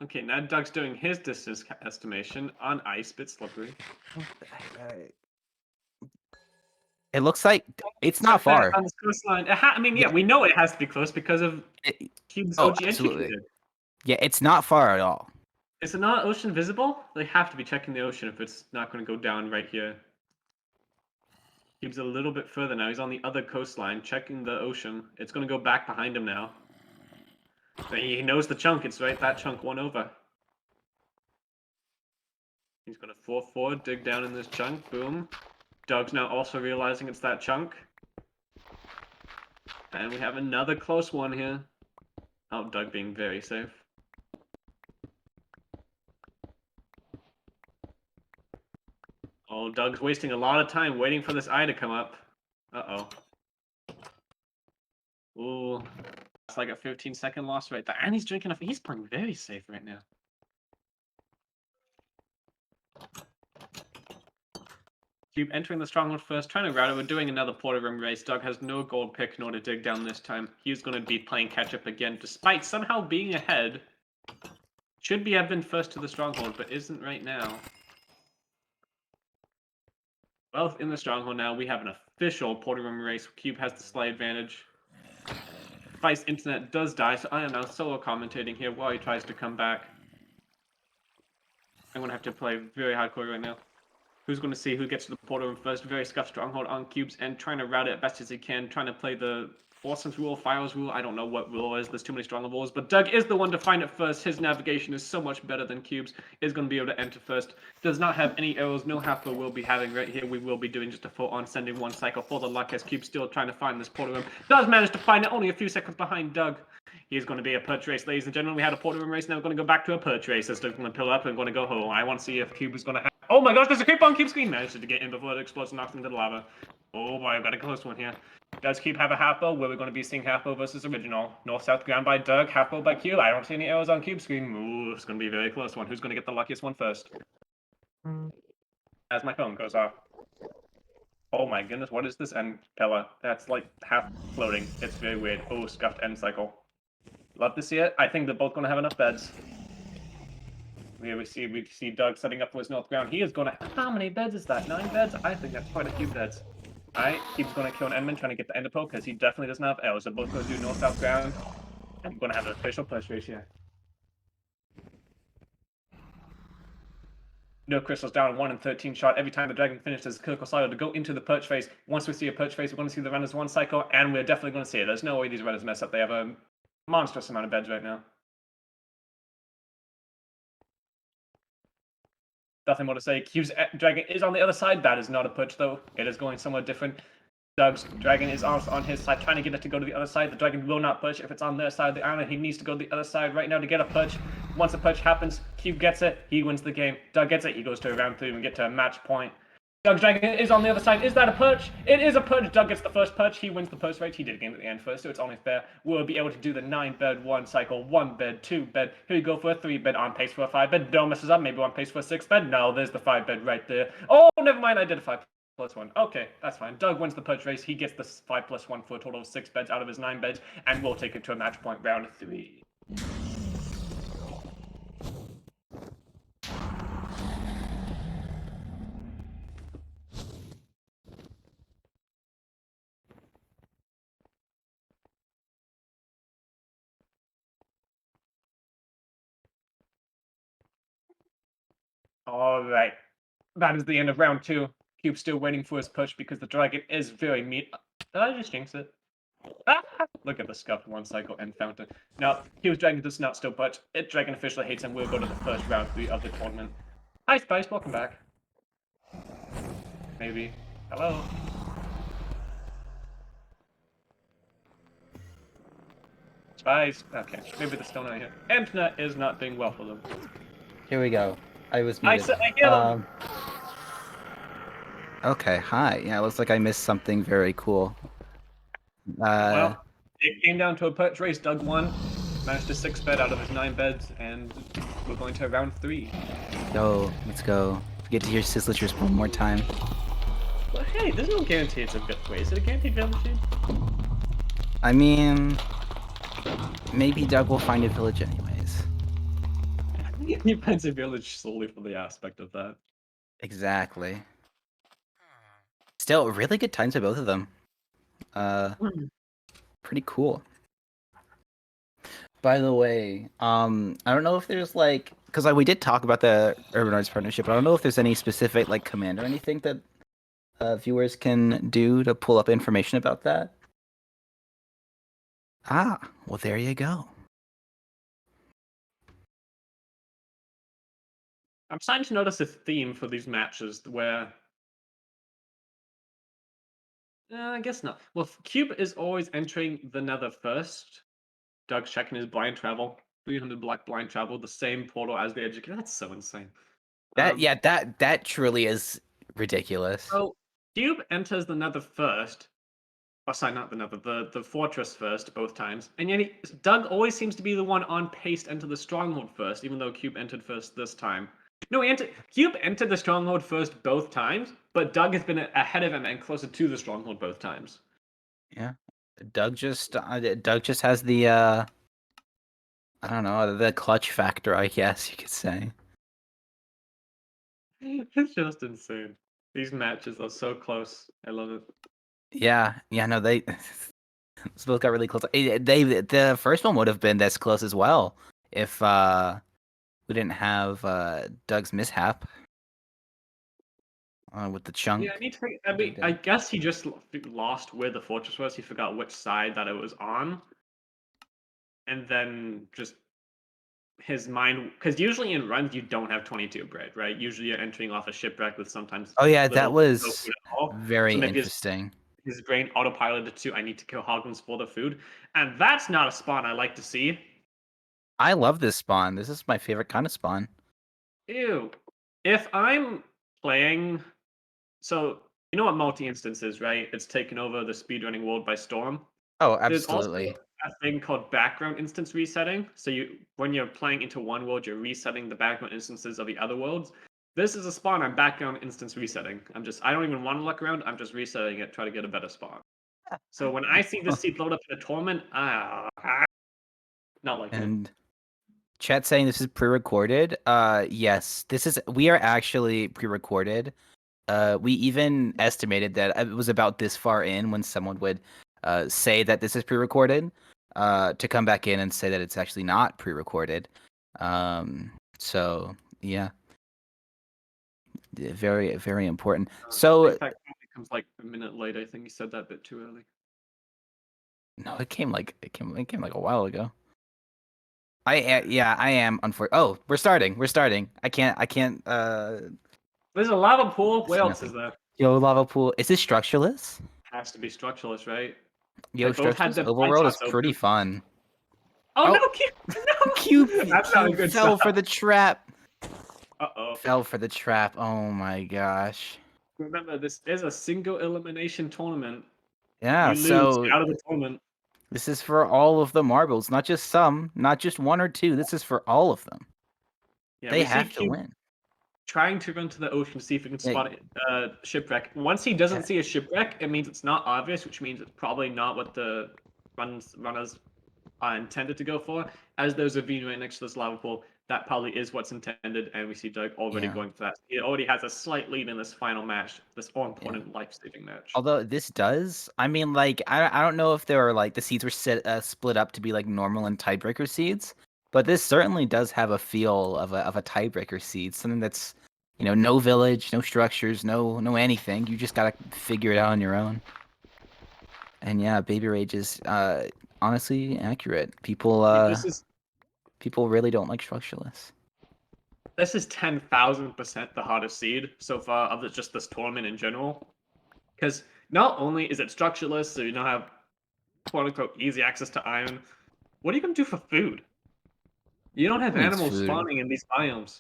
Okay, now Doug's doing his distance estimation on ice, bit slippery. It looks like it's not far. On this coastline. I mean, yeah, we know it has to be close because of Cube's OG absolutely. educated. Yeah, it's not far at all. Is it not ocean visible? They have to be checking the ocean if it's not going to go down right here. Cube's a little bit further now. He's on the other coastline, checking the ocean. It's going to go back behind him now. He knows the chunk. It's right that chunk, one over. He's going to 4-4, dig down in this chunk. Boom. Doug's now also realizing it's that chunk. And we have another close one here. Oh, Doug being very safe. Oh, Doug's wasting a lot of time waiting for this eye to come up. Uh-oh. Ooh. It's like a 15-second loss right there. And he's drinking enough. He's playing very safe right now. Cube entering the stronghold first, trying to route it. We're doing another porter room race. Doug has no gold pick nor to dig down this time. He's going to be playing catch-up again, despite somehow being ahead. Should have been first to the stronghold, but isn't right now. Well, in the stronghold now, we have an official porter room race. Cube has the slight advantage. Vice Internet does die, so I am now solo commentating here while he tries to come back. I'm going to have to play very hardcore right now. Who's going to see who gets to the portal room first? Very scuffed stronghold on Cubes and trying to route it as best as he can, trying to play the Awesome's rule, Fire's rule. I don't know what rule is. There's too many stronghold rules, but Doug is the one to find it first. His navigation is so much better than Cubes. Is going to be able to enter first. Does not have any arrows. No half we'll be having right here. We will be doing just a full on sending one cycle for the luck as Cube still trying to find this portal room. Does manage to find it only a few seconds behind Doug. He's going to be a perch race, ladies and gentlemen. We had a portal room race. Now we're going to go back to a perch race. As Doug's going to pill up and going to go home. I want to see if Cube is going to have... Oh my gosh, there's a creep on Cube's screen. Managed to get in before it explodes and knocks him into the lava. Oh boy, I've got a close one here. Does Cube have a half bow? Where we're going to be seeing half bow versus original. North-south ground by Doug, half bow by Cube. I don't see any arrows on Cube's screen. Ooh, it's going to be a very close one. Who's going to get the luckiest one first? As my phone goes off. Oh my goodness, what is this end pillar? That's like half floating. It's very weird. Oh, scuffed end cycle. Love to see it. I think they're both going to have enough beds. We see Doug setting up for his north ground. He is going to... How many beds is that? 9 beds? I think that's quite a few beds. Alright, Cube's going to kill an Endman trying to get the ender pearl because he definitely doesn't have arrows. They're both going to do north-south ground. And we're going to have an official push race here. No crystals down, 1 in 13 shot. Every time the dragon finishes critical silo to go into the perch phase. Once we see a perch phase, we're going to see the runners one cycle, and we're definitely going to see it. There's no way these runners mess up. They have a monstrous amount of beds right now. Nothing more to say. Q's dragon is on the other side. That is not a push, though. It is going somewhere different. Doug's dragon is on his side, trying to get it to go to the other side. The dragon will not push. If it's on their side of the island, he needs to go to the other side right now to get a push. Once the push happens, Q gets it. He wins the game. Doug gets it. He goes to round 3 and we get to a match point. Doug's dragon is on the other side. Is that a push? It is a push. Doug gets the first push. He wins the post race. He did game at the end first, so it's only fair. We'll be able to do the 9-bed, 1 cycle, 1-bed, 2-bed. Here we go for a 3-bed, on pace for a 5-bed. Don't messes up. Maybe on pace for a 6-bed. No, there's the 5-bed right there. Oh, never mind. I did a 5+1. Okay, that's fine. Doug wins the push race. He gets the 5+1 for a total of 6 beds out of his 9 beds, and we'll take it to a match point round 3. All right. That is the end of round 2. Cube's still waiting for his push because the dragon is very mean. Did I just jinx it? Ah! Look at the scuffed 1 cycle and fountain. Now, Cube's dragon does not still push. It dragon officially hates him. We'll go to the first round 3 of the tournament. Hi, Spice. Welcome back. Maybe. Hello. Spice. Okay. Maybe they're still not here. Internet is not doing well for them. Here we go. I was muted. I get them. Okay, hi. Yeah, it looks like I missed something very cool. Well, it came down to a push race. Doug won. Managed to 6-bed out of his 9 beds, and we're going to round 3. Let's go. Get to hear Sizzlers one more time. Well, hey, there's no guarantee it's a good way. Is it a guaranteed fail machine? I mean, maybe Doug will find a village anyways. He finds a village solely for the aspect of that. Exactly. Still, really good times by both of them. Pretty cool. By the way, I don't know if there's like, because we did talk about the Urban Arts partnership, but I don't know if there's any specific like command or anything that viewers can do to pull up information about that. Ah, well, there you go. I'm starting to notice a theme for these matches where... I guess not. Well, Cube is always entering the Nether first. Doug's checking his blind travel. 300 black blind travel, the same portal as the Educator. That's so insane. That truly is ridiculous. So, Cube enters the Nether first. Oh, sorry, not the Nether, the Fortress first, both times. And yet, Doug always seems to be the one on pace to enter the Stronghold first, even though Cube entered first this time. No, Cube entered the Stronghold first both times, but Doug has been ahead of him and closer to the Stronghold both times. Yeah, Doug just has the I don't know, the clutch factor, I guess you could say. It's just insane. These matches are so close. I love it. Yeah, no, they both got really close. The first one would have been this close as well if we didn't have Doug's mishap with the chunk. Yeah, I guess he just lost where the fortress was. He forgot which side that it was on, and then just his mind, because usually in runs you don't have 22 bread, right? Usually you're entering off a shipwreck with sometimes. Oh yeah, that was very interesting. His brain autopiloted to, I need to kill hoglins for the food, and that's not a spawn I like to see. I love this spawn. This is my favorite kind of spawn. Ew. If I'm playing, so you know what multi-instance is, right? It's taken over the speedrunning world by storm. Oh, absolutely. There's also a thing called background instance resetting. So when you're playing into one world, you're resetting the background instances of the other worlds. This is a spawn I'm background instance resetting. I don't even want to look around. I'm just resetting it, try to get a better spawn. So when I see this seed load up in a tournament, not like and chat saying this is pre-recorded. Yes, we are actually pre-recorded. We even estimated that it was about this far in when someone would say that this is pre-recorded, to come back in and say that it's actually not pre-recorded. So yeah, very, very important. So it comes like a minute late. I think you said that a bit too early. No, it came like a while ago. Yeah, I am. Oh, we're starting. We're starting. I can't. There's a lava pool. What See else is nothing. there? Yo, lava pool. Is this structureless? Has to be structureless, right? They Yo, both had structureless their blind overworld is shots pretty open. fun. Oh Oh, no, Cube! No! That's not a Cube good fell for start. the trap. Uh-oh. Fell for the trap. Oh my gosh. Remember, this is a single elimination tournament. Yeah, You lose, so you're out of the tournament. this is for all of the marbles, not just some, not just one or two. This is for all of them. Yeah, They we see have to Cube win. trying to run to the ocean to see if he can Yeah, spot a shipwreck. Once he doesn't see a shipwreck, it means it's not obvious, which means it's probably not what the runners are intended to go for. As there's a V right next to this lava pool, that probably is what's intended, and we see Doug already yeah, going for that. He already has a slight lead in this final match, this yeah. all-important life-saving match. Although this does, I mean, like, I don't know if there are like the seeds were split up to be like normal and tiebreaker seeds, but this certainly does have a feel of a tiebreaker seed, something that's, no village, no structures, no anything. You just gotta figure it out on your own. And yeah, Baby Rage is honestly accurate. People really don't like structureless. This is 10,000% the hardest seed so far of just this tournament in general. Because not only is it structureless, so you don't have quote unquote easy access to iron, what are you going to do for food? You don't have Who needs animals food? spawning in these biomes.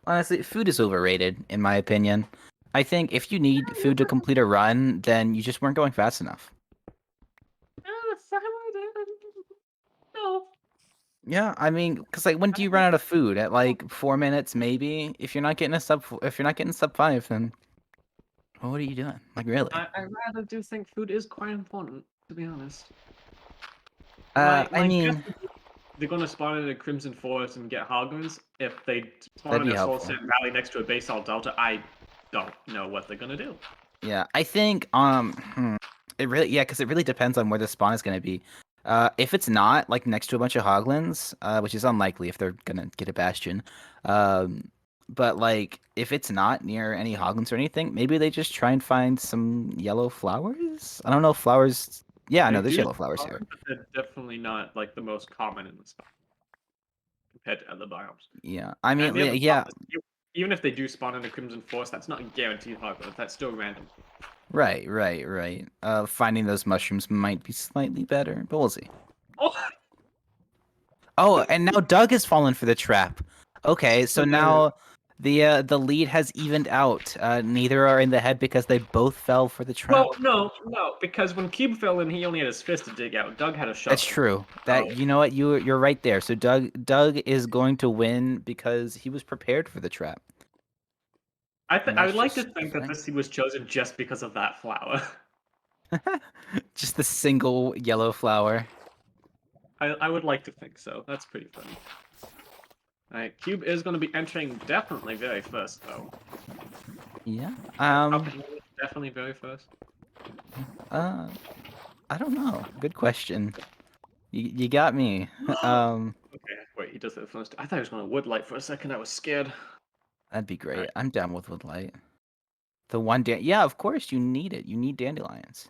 Honestly, food is overrated, in my opinion. I think if you need food to complete a run, then you just weren't going fast enough. No. Yeah, I mean, because like, when do you run out of food? At like 4 minutes, maybe. If you're not getting sub five, then what are you doing? Like, really? I rather do think food is quite important, to be honest. I My guess mean, would be they're going to spawn in a Crimson Forest and get Hoglands. If they spawn that'd in be a Soul helpful. Sand Valley next to a Basalt Delta, I don't know what they're going to do. Yeah, I think because it really depends on where the spawn is going to be. If it's not like next to a bunch of hoglins, which is unlikely if they're gonna get a bastion, but like if it's not near any hoglins or anything, maybe they just try and find some yellow flowers. I don't know if flowers. Yeah, They no, there's do yellow flowers spawn, here. but they're definitely not like the most common in the spot compared to other biomes. Yeah, I And mean, the yeah, other problem yeah, is, even if they do spawn in a Crimson Forest, that's not a guaranteed Hoglands. That's still random. right. Finding those mushrooms might be slightly better, but we'll see. Oh, Oh, and now Doug has fallen for the trap. Okay, so hilarious. now the lead has evened out. Neither are in the head because they both fell for the Well, trap. no, because when Cube fell in, he only had his fist to dig out. Doug had a That's shovel. true. So You know what, you're right there. So Doug is going to win because he was prepared for the trap. And I that's would like to just think that frank. this seed was chosen just because of that flower. Just the single yellow flower. I would like to think so. That's pretty funny. Alright, Cube is going to be entering definitely very first, though. Yeah. Okay, definitely very first. Uh I don't know. Good question. You got me. Okay, wait, he does it first. I thought he was going to Woodlight for a second. I was scared. That'd be great. Alright, I'm down with Woodlight. The one yeah, of course you need it. You need dandelions.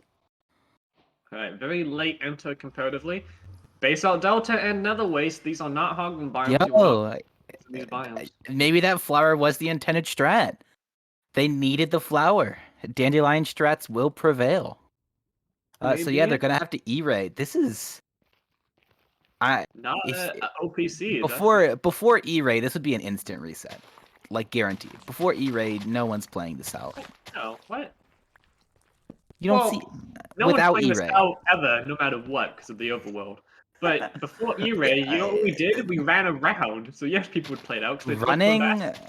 alright, very late enter comparatively. Basalt Delta and Nether Waste, these are not Hogman biomes you want Yo, in these biomes. maybe that flower was the intended strat. They needed the flower. Dandelion strats will prevail. So yeah, Maybe they're gonna have to E-raid. This is I not if a OPC. That's before E-raid, this would be an instant reset, like guaranteed. Before E-raid, no one's playing this out. no what? You don't see Well, no one's without playing this E-raid. out ever, no matter what, because of the overworld. But before E-Ray, you know what we did? We ran around. So yes, people would play it out because they'd hope for the Running, best.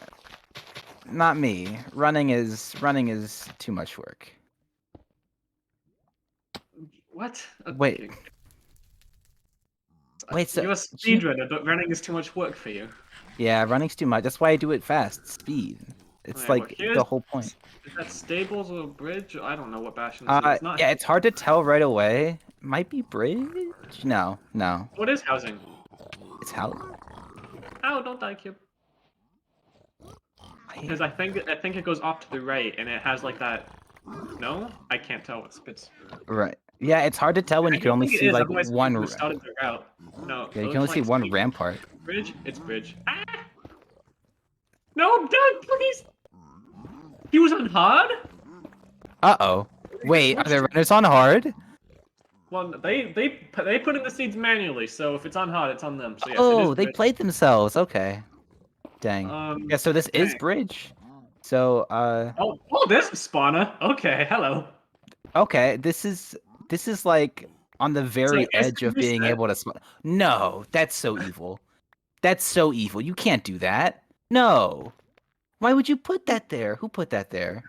not me. Running is too much work. What? Wait, Okay. so You're a you speedrunner, but running is too much work for you. yeah, running's too much. That's why I do it fast. Speed. It's Alright, well like here's the whole point. is that stables or bridge? I don't know what Bastion this is. It's not. Yeah, it's hard to tell right away. Might be bridge? No. What is housing? It's how Oh, don't die, Cube. Because I think it goes off to the right, and it has like that. No, I can't tell what spits. right. Yeah, it's hard to tell when I you can don't only think it see is. like Otherwise, people one. would have started their route. No, Yeah, it you can looks only see like one Speed rampart. Bridge. It's Bridge. Ah! No, Doug, please. He was on hard. Uh-oh. They Wait, are switched there it. runners on hard? Well, they put in the seeds manually, so if it's on hard, it's on them. So yes, it is Oh, they Bridge. played themselves. Okay. Dang. Yeah, so this is Dang. bridge. So, Oh, there's a spawner. Okay, hello. okay, this is like on the So very is edge it of being reset? able to No, that's so evil. That's so evil. You can't do that. No. Why would you put that there? Who put that there?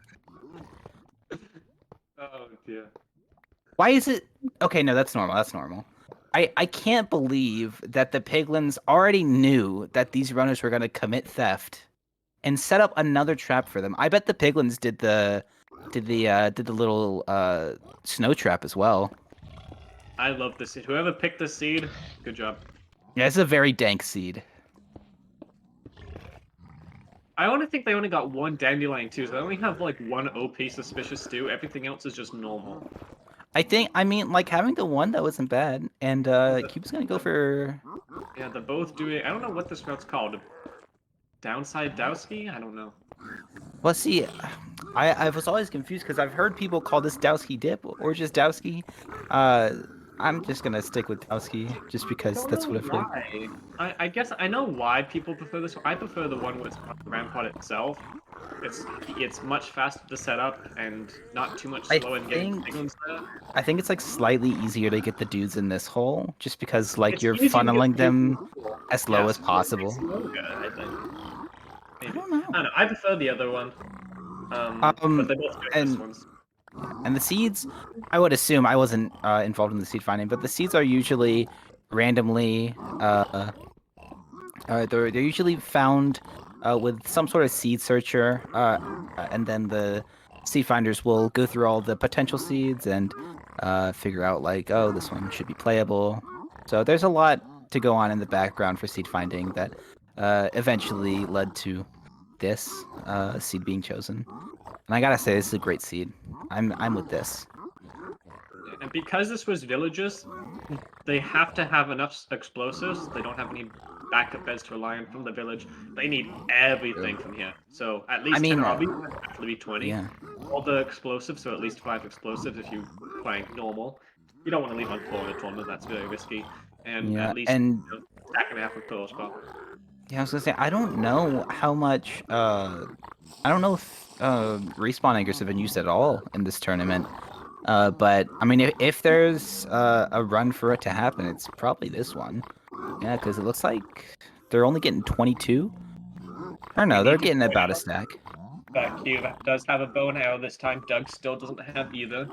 Oh dear. Why is it? Okay, no, that's normal. That's normal. I can't believe that the piglins already knew that these runners were going to commit theft and set up another trap for them. I bet the piglins did the little snow trap as well. I love this seed. Whoever picked this seed, good job. Yeah, it's a very dank seed. I only think they only got one dandelion too, so they only have like one OP suspicious stew. Everything else is just normal. I mean, like having the one that wasn't bad, and The, Cube's gonna go the, for. yeah, they're both doing. I don't know what this route's called. Downside Dowski? I don't know. Well, see, I was always confused because I've heard people call this Dowski dip or just Dowski. Uh, I'm just gonna stick with Dowski just I because don't that's know what I've heard. why. I guess I know why people prefer this one. I prefer the one with the rampart itself. It's much faster to set up and not too much I slower in getting think signals there. I think it's like slightly easier to get the dudes in this hole just because like It's you're easier to get funneling the dudes in them the pool. as low as Yes, but it possible. takes longer, I think. I Maybe. don't know. I don't know. I prefer the other one. But they both great this And ones. and the seeds, I would assume I wasn't involved in the seed finding, but the seeds are usually randomly they're usually found with some sort of seed searcher, and then the seed finders will go through all the potential seeds and figure out like, oh, this one should be playable. So there's a lot to go on in the background for seed finding that eventually led to this seed being chosen. And I gotta say, this is a great seed. I'm with this. And because this was villages, they have to have enough explosives. They don't have any backup beds to rely on from the village. They need everything from here. So at I least 10 mean, obby, actually be 20. yeah, All the explosives, so at least 5 explosives if you playing normal. You don't want to leave on floor in a tournament, that's very risky. And yeah, at least and stack and a half of pearl spell. yeah, I was gonna say I don't know how much. I don't know if respawn anchors have been used at all in this tournament. But I mean, if there's a run for it to happen, it's probably this one. Yeah, because it looks like they're only getting 22. Or We no, they're need to getting point about a out stack. that Cube does have a bow and arrow this time. Doug still doesn't have either.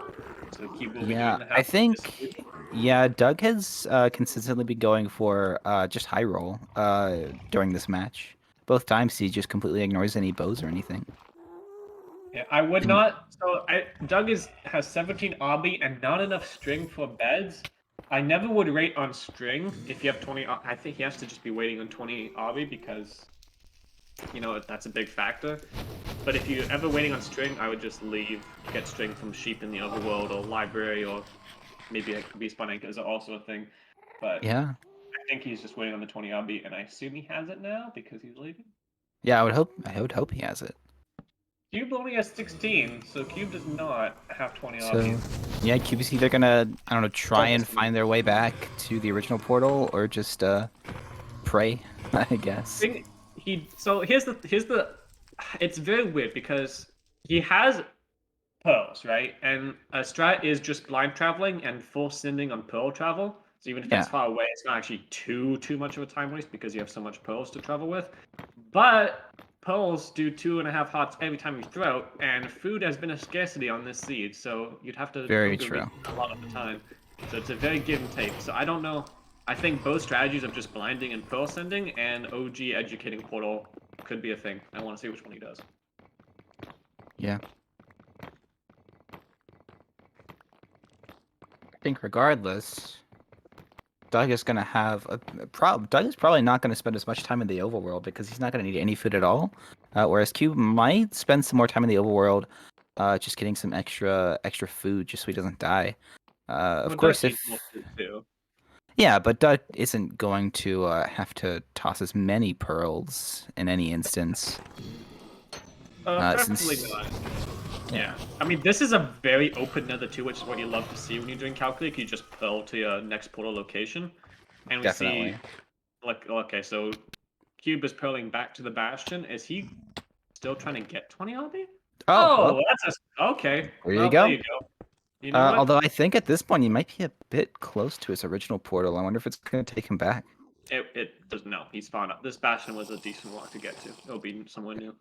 So Cube will be Yeah, doing the I half of this. think. Yeah, Doug has consistently been going for just high roll during this match. Both times he just completely ignores any bows or anything. Yeah, I would And not. So Doug has 17 obby and not enough string for beds. I never would rate on string if you have 20. I think he has to just be waiting on 20 obby because that's a big factor. But if you're ever waiting on string, I would just leave, get string from sheep in the overworld or library, or maybe like respawn anchors are also a thing. But yeah, I think he's just waiting on the 20 obby, and I assume he has it now because he's leaving. yeah, I would hope he has it. Cube only has 16, so Cube does not have 20 So, obby. yeah, QB's either gonna, I don't know, try and Focus on find their way back to the original portal or just pray, I guess. So here's the it's very weird because he has pearls, right? And a strat is just blind traveling and full sending on pearl travel. So even if Yeah, it's far away, it's not actually too much of a time waste because you have so much pearls to travel with. But pearls do 2.5 hearts every time you throw, and food has been a scarcity on this seed, so you'd have to very ogre true. meat a lot of the time. So it's a very give and take. So I don't know. I think both strategies of just blinding and pearl sending and OG educating portal could be a thing. I want to see which one he does. Yeah. I think regardless, Doug is gonna have a Doug is probably not gonna spend as much time in the overworld because he's not gonna need any food at all. Whereas Cube might spend some more time in the overworld, just getting some extra food just so he doesn't die. Of Well, course, Doug if needs more food too. yeah, but Doug isn't going to have to toss as many pearls in any instance. Preferably Since not. yeah, Yeah. I mean, this is a very open nether too, which is what you love to see when you're doing calculate. You just pearl to your next portal location. And we see, definitely. like, okay, so Cube is pearling back to the Bastion. Is he still trying to get 20 LB? Oh Oh, well, okay. there you Well, there go. you go. You know what? Although I think at this point he might be a bit close to his original portal. I wonder if it's going to take him back. It doesn't know. He's far enough. This Bastion was a decent one to get to. It'll be somewhere new.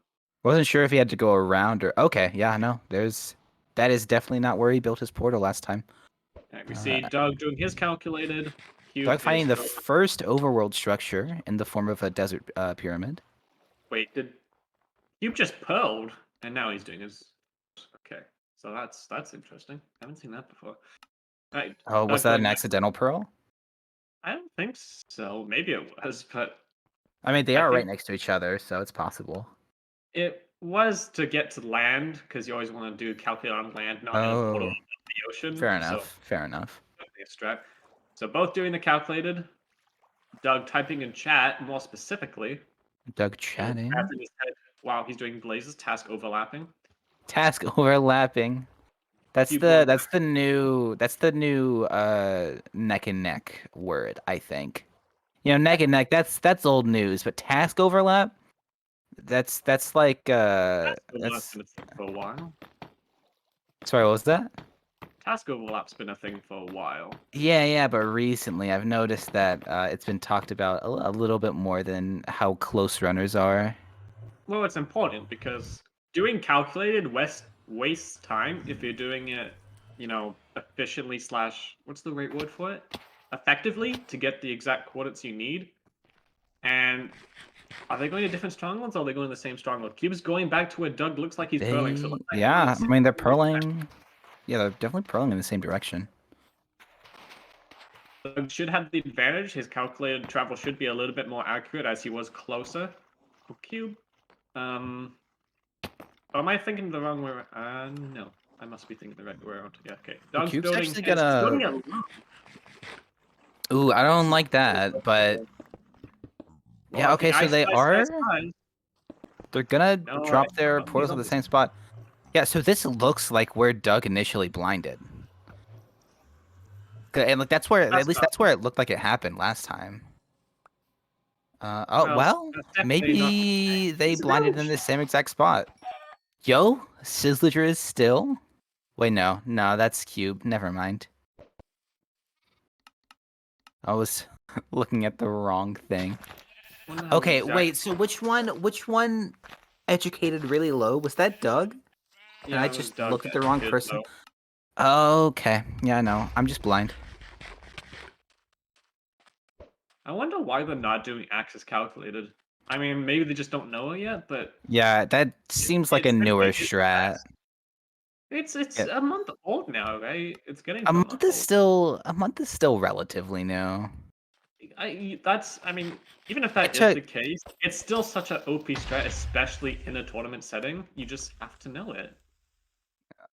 Wasn't sure if he had to go around or okay. Yeah, no, that is definitely not where he built his portal last time. Alright, we see Doug doing his calculated. Doug Cube is finding the going. first overworld structure in the form of a desert pyramid. Wait, did Cube just pearled, and now he's doing his. Okay, so that's interesting. I haven't seen that before. Right, Oh, was Doug that going an back. accidental pearl? I don't think so. Maybe it was, but I mean, they I are right think next to each other, so it's possible. it was to get to land because you always want to do calculate on land, not in a portal Oh, of the ocean. fair So enough. Fair enough. definitely a strat. So both doing the calculated. Doug typing in chat more specifically. Doug And chatting. tapping his head while he's doing blazes, task overlapping. Task overlapping. Cube going back. That's the new neck and neck word, I think. You know, neck and neck, that's old news, but task overlap, that's like Task overlap's that's been a thing for a while. sorry, what was that? Task overlap's been a thing for a while. Yeah, but recently I've noticed that it's been talked about a little bit more than how close runners are. Well, it's important because doing calculated wastes time if you're doing it, efficiently slash what's the right word for it? Effectively to get the exact coordinates you need. And are they going to different strongholds or are they going to the same stronghold? Cube's going back to where Doug looks like he's pearling, so it looks like they're going to Yeah, the I same mean they're stronghold. purling. Yeah, they're definitely purling in the same direction. Doug should have the advantage. His calculated travel should be a little bit more accurate as he was closer. Cube. Am I thinking the wrong way? No. I must be thinking the right way around. Yeah, okay. Well, Doug's Cube's building actually his. He's gonna. building it alone. Ooh, I don't like that, but Well, yeah, okay. okay, so they Ice, are. ice. They're gonna No, drop their he's portals at on the this. same spot. Yeah, so this looks like where Doug initially blinded. And like that's where at That's least not. that's where it looked like it happened last time. Oh Well, well, that's definitely not the maybe they blinded in disadvantage. the same exact spot. Yo, Sizzler is still. Wait, no, that's Cube. Never mind. I was looking at the wrong thing. Wonder how Okay, much Jack. wait. So which one educated really low? Was that Doug? And Yeah, I it was just Doug looked at that the wrong did person. though. Okay. Yeah, no. I'm just blind. I wonder why they're not doing Axis calculated. I mean, maybe they just don't know it yet, but Yeah, that seems like a it newer simply is strat. fast. It's Yeah. a month old now, right? It's getting A to a month month is old. still relatively new. I mean, even if It that is took the case, it's still such an OP strat, especially in a tournament setting. You just have to know it.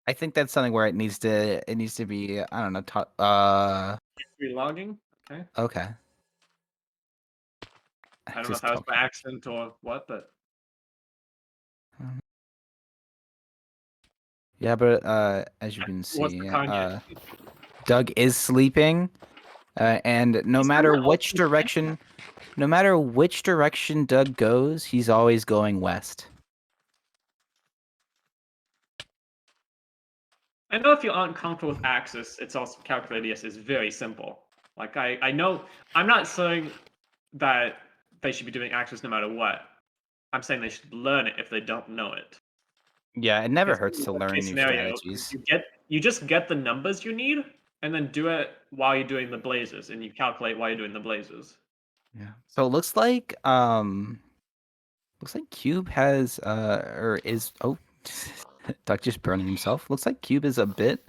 I think that's something where it needs to be I don't know Relogging, okay. okay. I don't know if Just that was talk. by accident or what, but Yeah, but as you can what's the see, Kanye? Doug is sleeping, and He's kind of open. no matter which direction Doug goes, he's always going west. I know if you aren't comfortable with Axis, it's also calculated. Yes, it's very simple. Like I know I'm not saying that they should be doing Axis no matter what. I'm saying they should learn it if they don't know it. Yeah, it never Because hurts in to the learn case new scenario, strategies. you just get the numbers you need, and then do it while you're doing the blazes, and you calculate while you're doing the blazes. Yeah. So it looks like Cube has or is Duck just burning himself. Looks like Cube is a bit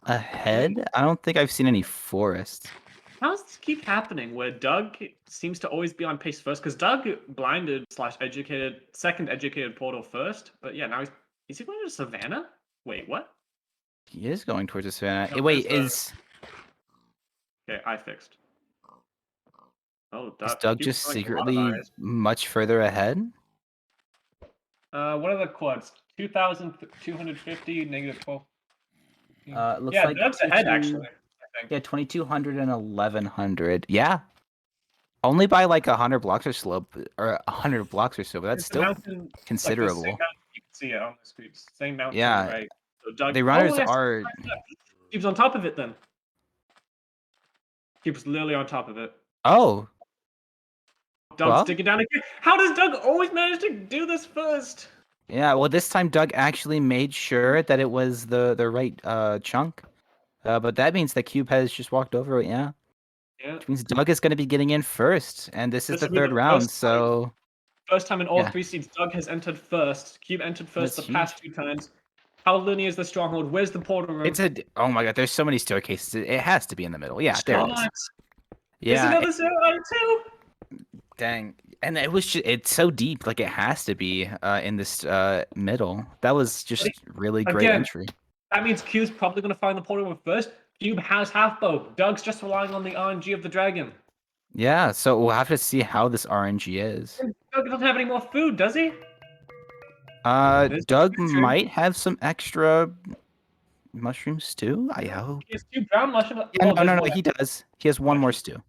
Wait, ahead. I don't think I've seen any forests. how does this keep happening? Where Doug seems to always be on pace first, because Doug blinded slash educated second educated portal first, but yeah, now is he going to Savannah? Wait, what? He is going towards the savannah. No, Wait, there's the is Okay, I fixed. Oh, Is Doug Cube's just throwing a lot of secretly eyes. much further ahead? What are the quads? 2,250, -12. It looks Yeah, like Doug's ahead, 22. actually, I think. Yeah, 2,200 and 1,100. Yeah, only by like 100 blocks or slope, or 100 blocks or so, but that's It's the still mountain, like the same considerable. mountain, you can see it on the screen. Same mountain to the Yeah, right. So Doug, the oh runners yes, are. Cube's on top of it then. Cube's literally on top of it. Oh, Doug's well, digging down again. How does Doug always manage to do this first? yeah. Well, this time Doug actually made sure that it was the right chunk. But that means that Cube has just walked over it. Yeah, Yeah, which means Doug is going to be getting in first, and this is this the will be third the round. So first time in all yeah, three seeds Doug has entered first. Cube entered first that's the huge. past 2 times. How linear is the stronghold? Where's the portal room? It's a. Oh my God, there's so many staircases. It has to be in the middle. Yeah, there it is. Scott! Is Yeah, another 0 dang. And it was just, it's so deep, like it has to be in this middle. That was just really great Again, entry. that means Cube's probably going to find the portal room first. Cube has half bow. Doug's just relying on the RNG of the dragon. Yeah, so we'll have to see how this RNG is. Doug doesn't have any more food, does he? There's Doug mushroom. might have some extra mushroom stew, I hope. He has 2 brown mushrooms. Yeah, Oh, no, there's no, no, one. he does. He has one more Actually, stew.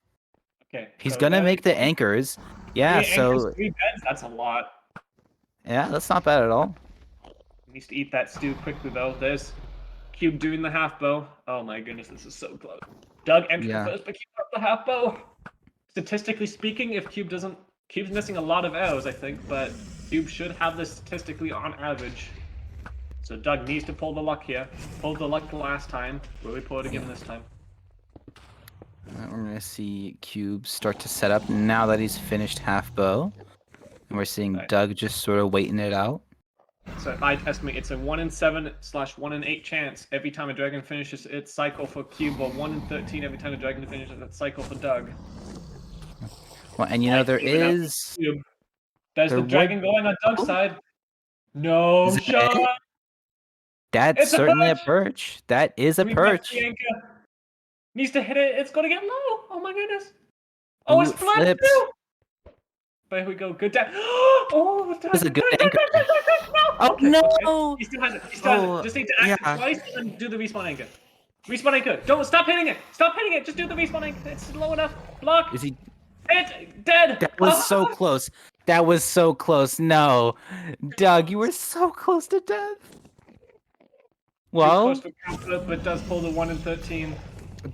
okay, He's so gonna there we make the go. anchors. Yeah, 3 anchors, so 3 beds. That's a lot. yeah, that's not bad at all. He needs to eat that stew quickly, though. There's Cube doing the half bow. Oh my goodness, this is so close. Doug entered Yeah. first, but Cube got the half bow. Statistically speaking, if Cube doesn't, Cube's missing a lot of arrows, I think, but Cube should have this statistically on average. So Doug needs to pull the luck here. Pulled the luck the last time. Will he pull it again this time? We're gonna see Cube start to set up now that he's finished half bow. And we're seeing Right. Doug just sort of waiting it out. So if I estimate, it's a 1 in 7/1 in 8 chance every time a dragon finishes its cycle for Cube, or 1 in 13 every time a dragon finishes its cycle for Doug. Well, and you know, there Even up is. to Cube. There's There the dragon would. going on Doug's Oh, side. No is that shot! it? That's It's a certainly a perch! perch. That is a Can we press perch. the anchor? Needs to hit it. It's gonna get low. Oh my goodness. Oh, Ooh, it's it flat flips. too. But here we go. Good down. Oh, It was a good quick, anchor. no. Oh Okay, no! okay. He still has it. He still has it. Just need to act yeah. twice and then do the respawn anchor. Respawn anchor. Don't stop hitting it. Stop hitting it. Just do the respawn anchor. It's low enough. Block. Is he? Hit. Dead. That was so close. That was so close. No, Doug, you were so close to death. Too Well, close for comfort, but does pull the 1 in 13.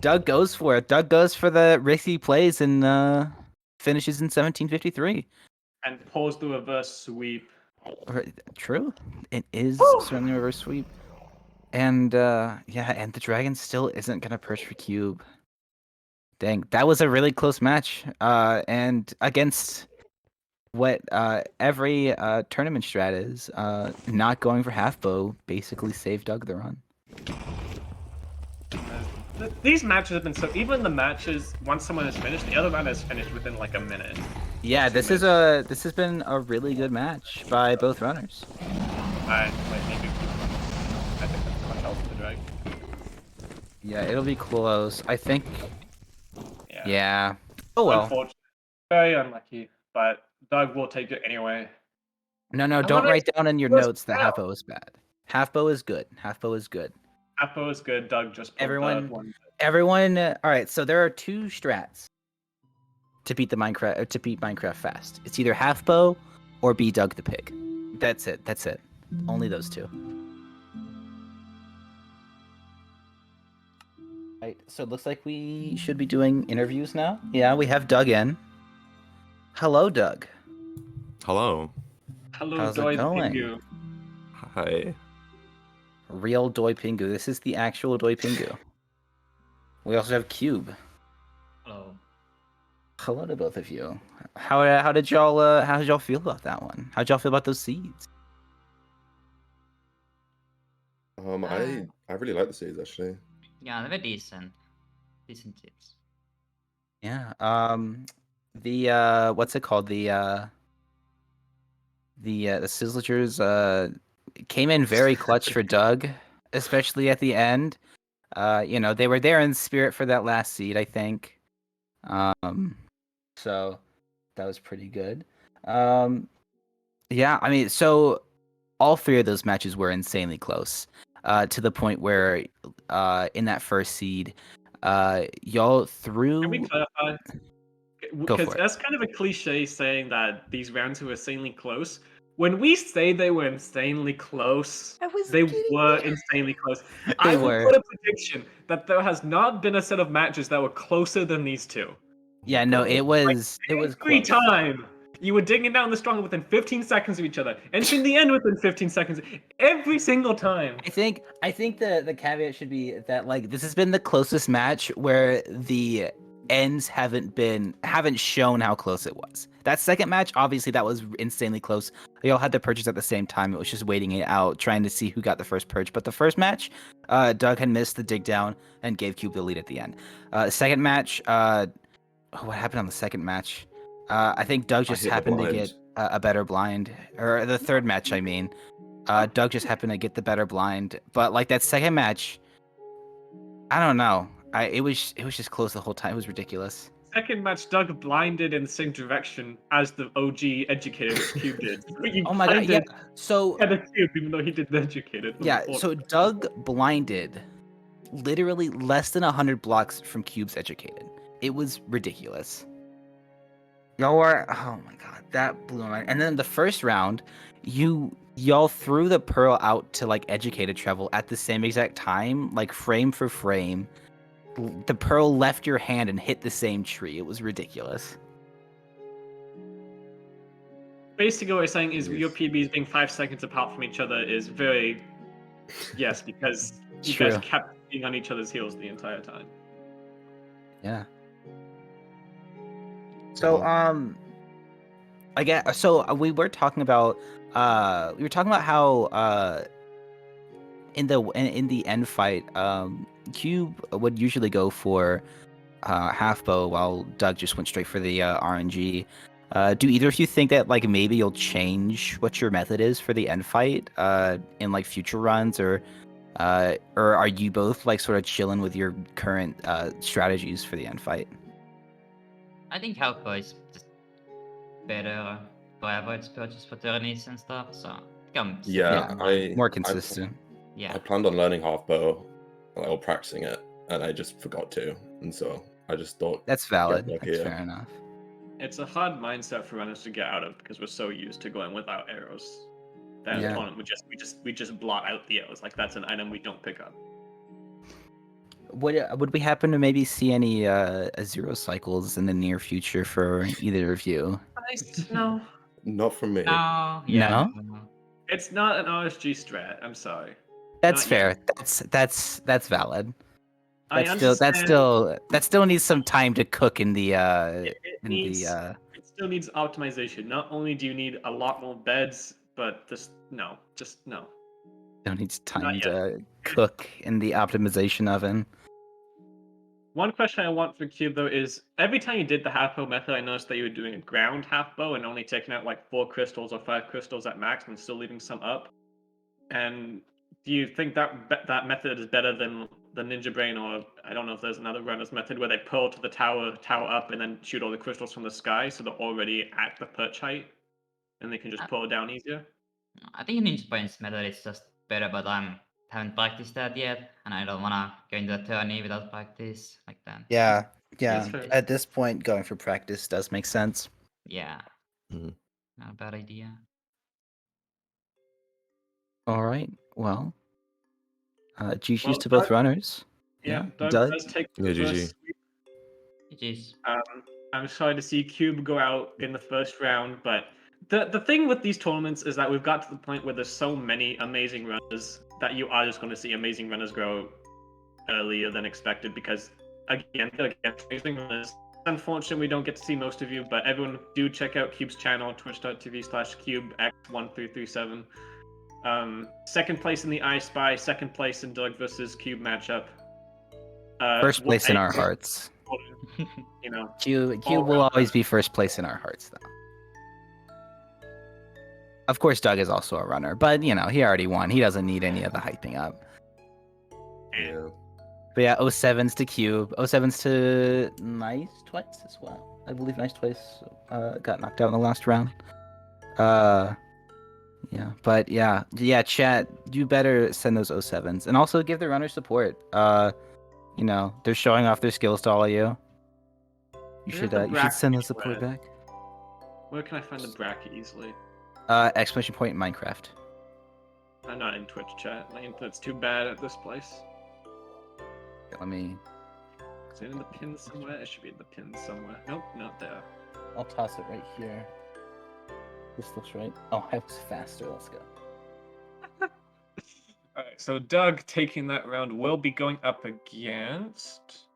Doug goes for it. Doug goes for the risky plays and finishes in 1753. And pulls the reverse sweep. True. It is Woo! certainly a reverse sweep. And yeah, and the dragon still isn't gonna perch for Cube. Dang, that was a really close match. And against what every tournament strat is, not going for half bow basically saved Doug the run. These matches have been so. Even the matches, once someone has finished, the other man has finished within like a minute. Yeah, this has been a really good match by both runners. I maybe. I think that's much else for the drag. Yeah, it'll be close. I think. Yeah. Yeah. Oh well. Unfortunate. Very unlucky, but Doug will take it anyway. No, I don't wonder write if down in your it was notes that half bow is bad. Half bow is good. Half bow is good. Apple is good. Doug just pulled Everyone- the one. Everyone. All right. So there are two strats to beat Minecraft fast. It's either half bow or be Doug the Pig. That's it. That's it. Only those two. Right. So it looks like we should be doing interviews now. Yeah, we have Doug in. Hello, Doug. Hello. Hello, How's it Doi the going? Pingu. Hi. Real Doi Pingu. This is the actual Doi Pingu. We also have Cube. Hello. Hello to both of you. How did y'all feel about that one? How'd y'all feel about those seeds? I really like the seeds actually. Yeah, they were decent. Decent tips. Yeah. The what's it called? The Sizzlers came in very clutch for Doug, especially at the end. They were there in spirit for that last seed, I think. So that was pretty good. Yeah, I mean, so all three of those matches were insanely close, to the point where, in that first seed, y'all Can we threw. clarify? Go Because for it. that's kind of a cliche saying that these rounds were insanely close. When we say they were insanely close, I was they kidding. were insanely close. They I will were. put a prediction that there has not been a set of matches that were closer than these two. Yeah, no, God. it was Every close. time you were digging down the strong within 15 seconds of each other, entering the end within 15 seconds, every single time. I think the caveat should be that, like, this has been the closest match where the ends haven't shown how close it was. That second match, obviously, that was insanely close. They all had to purchase at the same time. It was just waiting it out, trying to see who got the first purge. But the first match, Doug had missed the dig down and gave Cube the lead at the end. Second match, what happened on the second match? I think Doug I just hit the happened to blind. get a better blind, or the third match, I mean. Doug just happened to get the better blind, but like that second match, I don't know. It was just close the whole time. It was ridiculous. Second match, Doug blinded in the same direction as the OG educated Cube did. You Oh my god, yeah. blinded So the Cube, even though he did the educated. On yeah, the fourth. so Doug blinded literally less than 100 blocks from Cube's educated. It was ridiculous. Y'all were, oh my god, that blew my mind. And then the first round, y'all threw the pearl out to like educated travel at the same exact time, like frame for frame. The pearl left your hand and hit the same tree. It was ridiculous. Basically, what we're saying is Yes. your PBs being 5 seconds apart from each other is very yes, because you True. guys kept being on each other's heels the entire time. Yeah. So I guess so we were talking about how in the end fight, Cube would usually go for half bow while Doug just went straight for the RNG. Do either of you think that like maybe you'll change what your method is for the end fight in like future runs, or are you both like sort of chilling with your current strategies for the end fight? I think Halco is just better forever. It's purchased for tourneys and stuff, so comes. Yeah, More I consistent. Yeah. planned on learning half bow, or practicing it, and I just forgot to, and so I just thought That's valid. lucky, That's yeah. fair enough. It's a hard mindset for runners to get out of because we're so used to going without arrows. That Yeah. tournament, we just blot out the arrows. Like that's an item we don't pick up. Would we happen to maybe see any zero cycles in the near future for either of you? No, Not from me. No. Yeah. No? it's not an RSG strat. I'm sorry. That's Not yet. fair. That's valid. I That still needs some time to cook in the It still needs optimization. Not only do you need a lot more beds, but just no. still needs time Not yet. to cook in the optimization oven. One question I want for Cube though is every time you did the half bow method, I noticed that you were doing a ground half bow and only taking out like 4 crystals or 5 crystals at max, and still leaving some up. And do you think that method is better than the Ninja Brain, or I don't know if there's another runner's method where they pearl to the tower up, and then shoot all the crystals from the sky, so they're already at the perch height, and they can just pearl down easier? I think Ninja Brain's method is just better, but I haven't practiced that yet, and I don't wanna go into a tourney without practice like that. Yeah. That's fair. At this point, going for practice does make sense. Yeah. Mhm. Not a bad idea. All right. Well, GG's Well, to both Doug- runners. Yeah, Doug Doug? does take Yeah, the GG. first sweep. It is. I'm sorry to see Cube go out in the first round, but the thing with these tournaments is that we've got to the point where there's so many amazing runners that you are just going to see amazing runners grow earlier than expected, because again, amazing runners. Unfortunately, we don't get to see most of you, but everyone do check out Cube's channel, twitch.tv/CubeX1337. Second place in the I Spy, second place in Doug versus Cube matchup. First place in our hearts. You know, Q all will around always be first place in our hearts, though. Of course, Doug is also a runner, but he already won. He doesn't need any of the hyping up. Yeah. But yeah, 07s to Cube, 07s to Nice twice as well. I believe Nice twice got knocked out in the last round. Yeah, but yeah, chat, you better send those 07s and also give the runners support. You know, they're showing off their skills to all of you. You should send the support back. Where can I find the bracket easily? Exclamation point Minecraft. I'm not in Twitch chat. My internet's too bad at this place. Let me. Is it in the pins somewhere? It should be in the pins somewhere. Nope, not there. I'll toss it right here. This looks right. Oh, I was faster. Let's go. Alright, so Doug taking that round will be going up against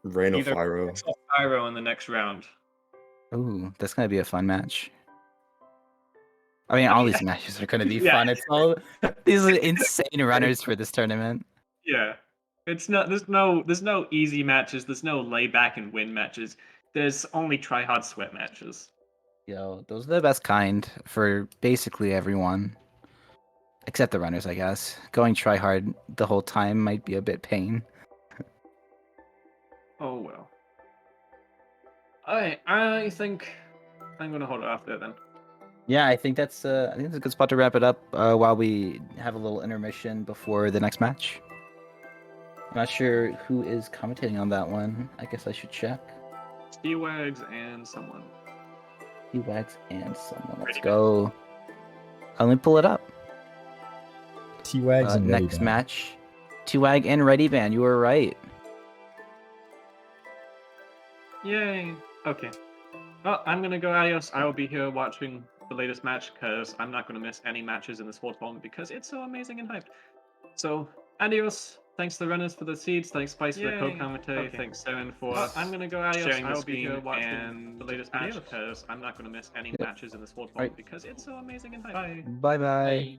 Rain of either Fyro. Pixel Fyro in the next round. Ooh, that's gonna be a fun match. I mean, all these matches are gonna be Yeah. fun. It's all these are insane runners for this tournament. Yeah. It's not there's no easy matches, there's no lay back and win matches. There's only try hard sweat matches. Yo, those are the best kind for basically everyone. Except the runners, I guess. Going try hard the whole time might be a bit pain. Oh well. Alright, I think I'm gonna hold it off there then. Yeah, I think that's a good spot to wrap it up while we have a little intermission before the next match. I'm not sure who is commentating on that one. I guess I should check. T-Wags and someone. T-Wags and someone. Let's go. Let me pull it up. T-Wags and next Reddyband. match. T-Wag and Reddyband. You were right. Yay. Okay. Well, I'm gonna go adios. I will be here watching the latest match because I'm not gonna miss any matches in this whole tournament because it's so amazing and hyped. So, adios. Thanks to the runners for the seeds. Thanks Spice for the co-commentary. Okay. Thanks Saren for I'm gonna go adios. Sharing the screen and the latest match because I'm not gonna miss any matches in this whole tournament because it's so amazing and hyped. Bye. Bye-bye. Bye.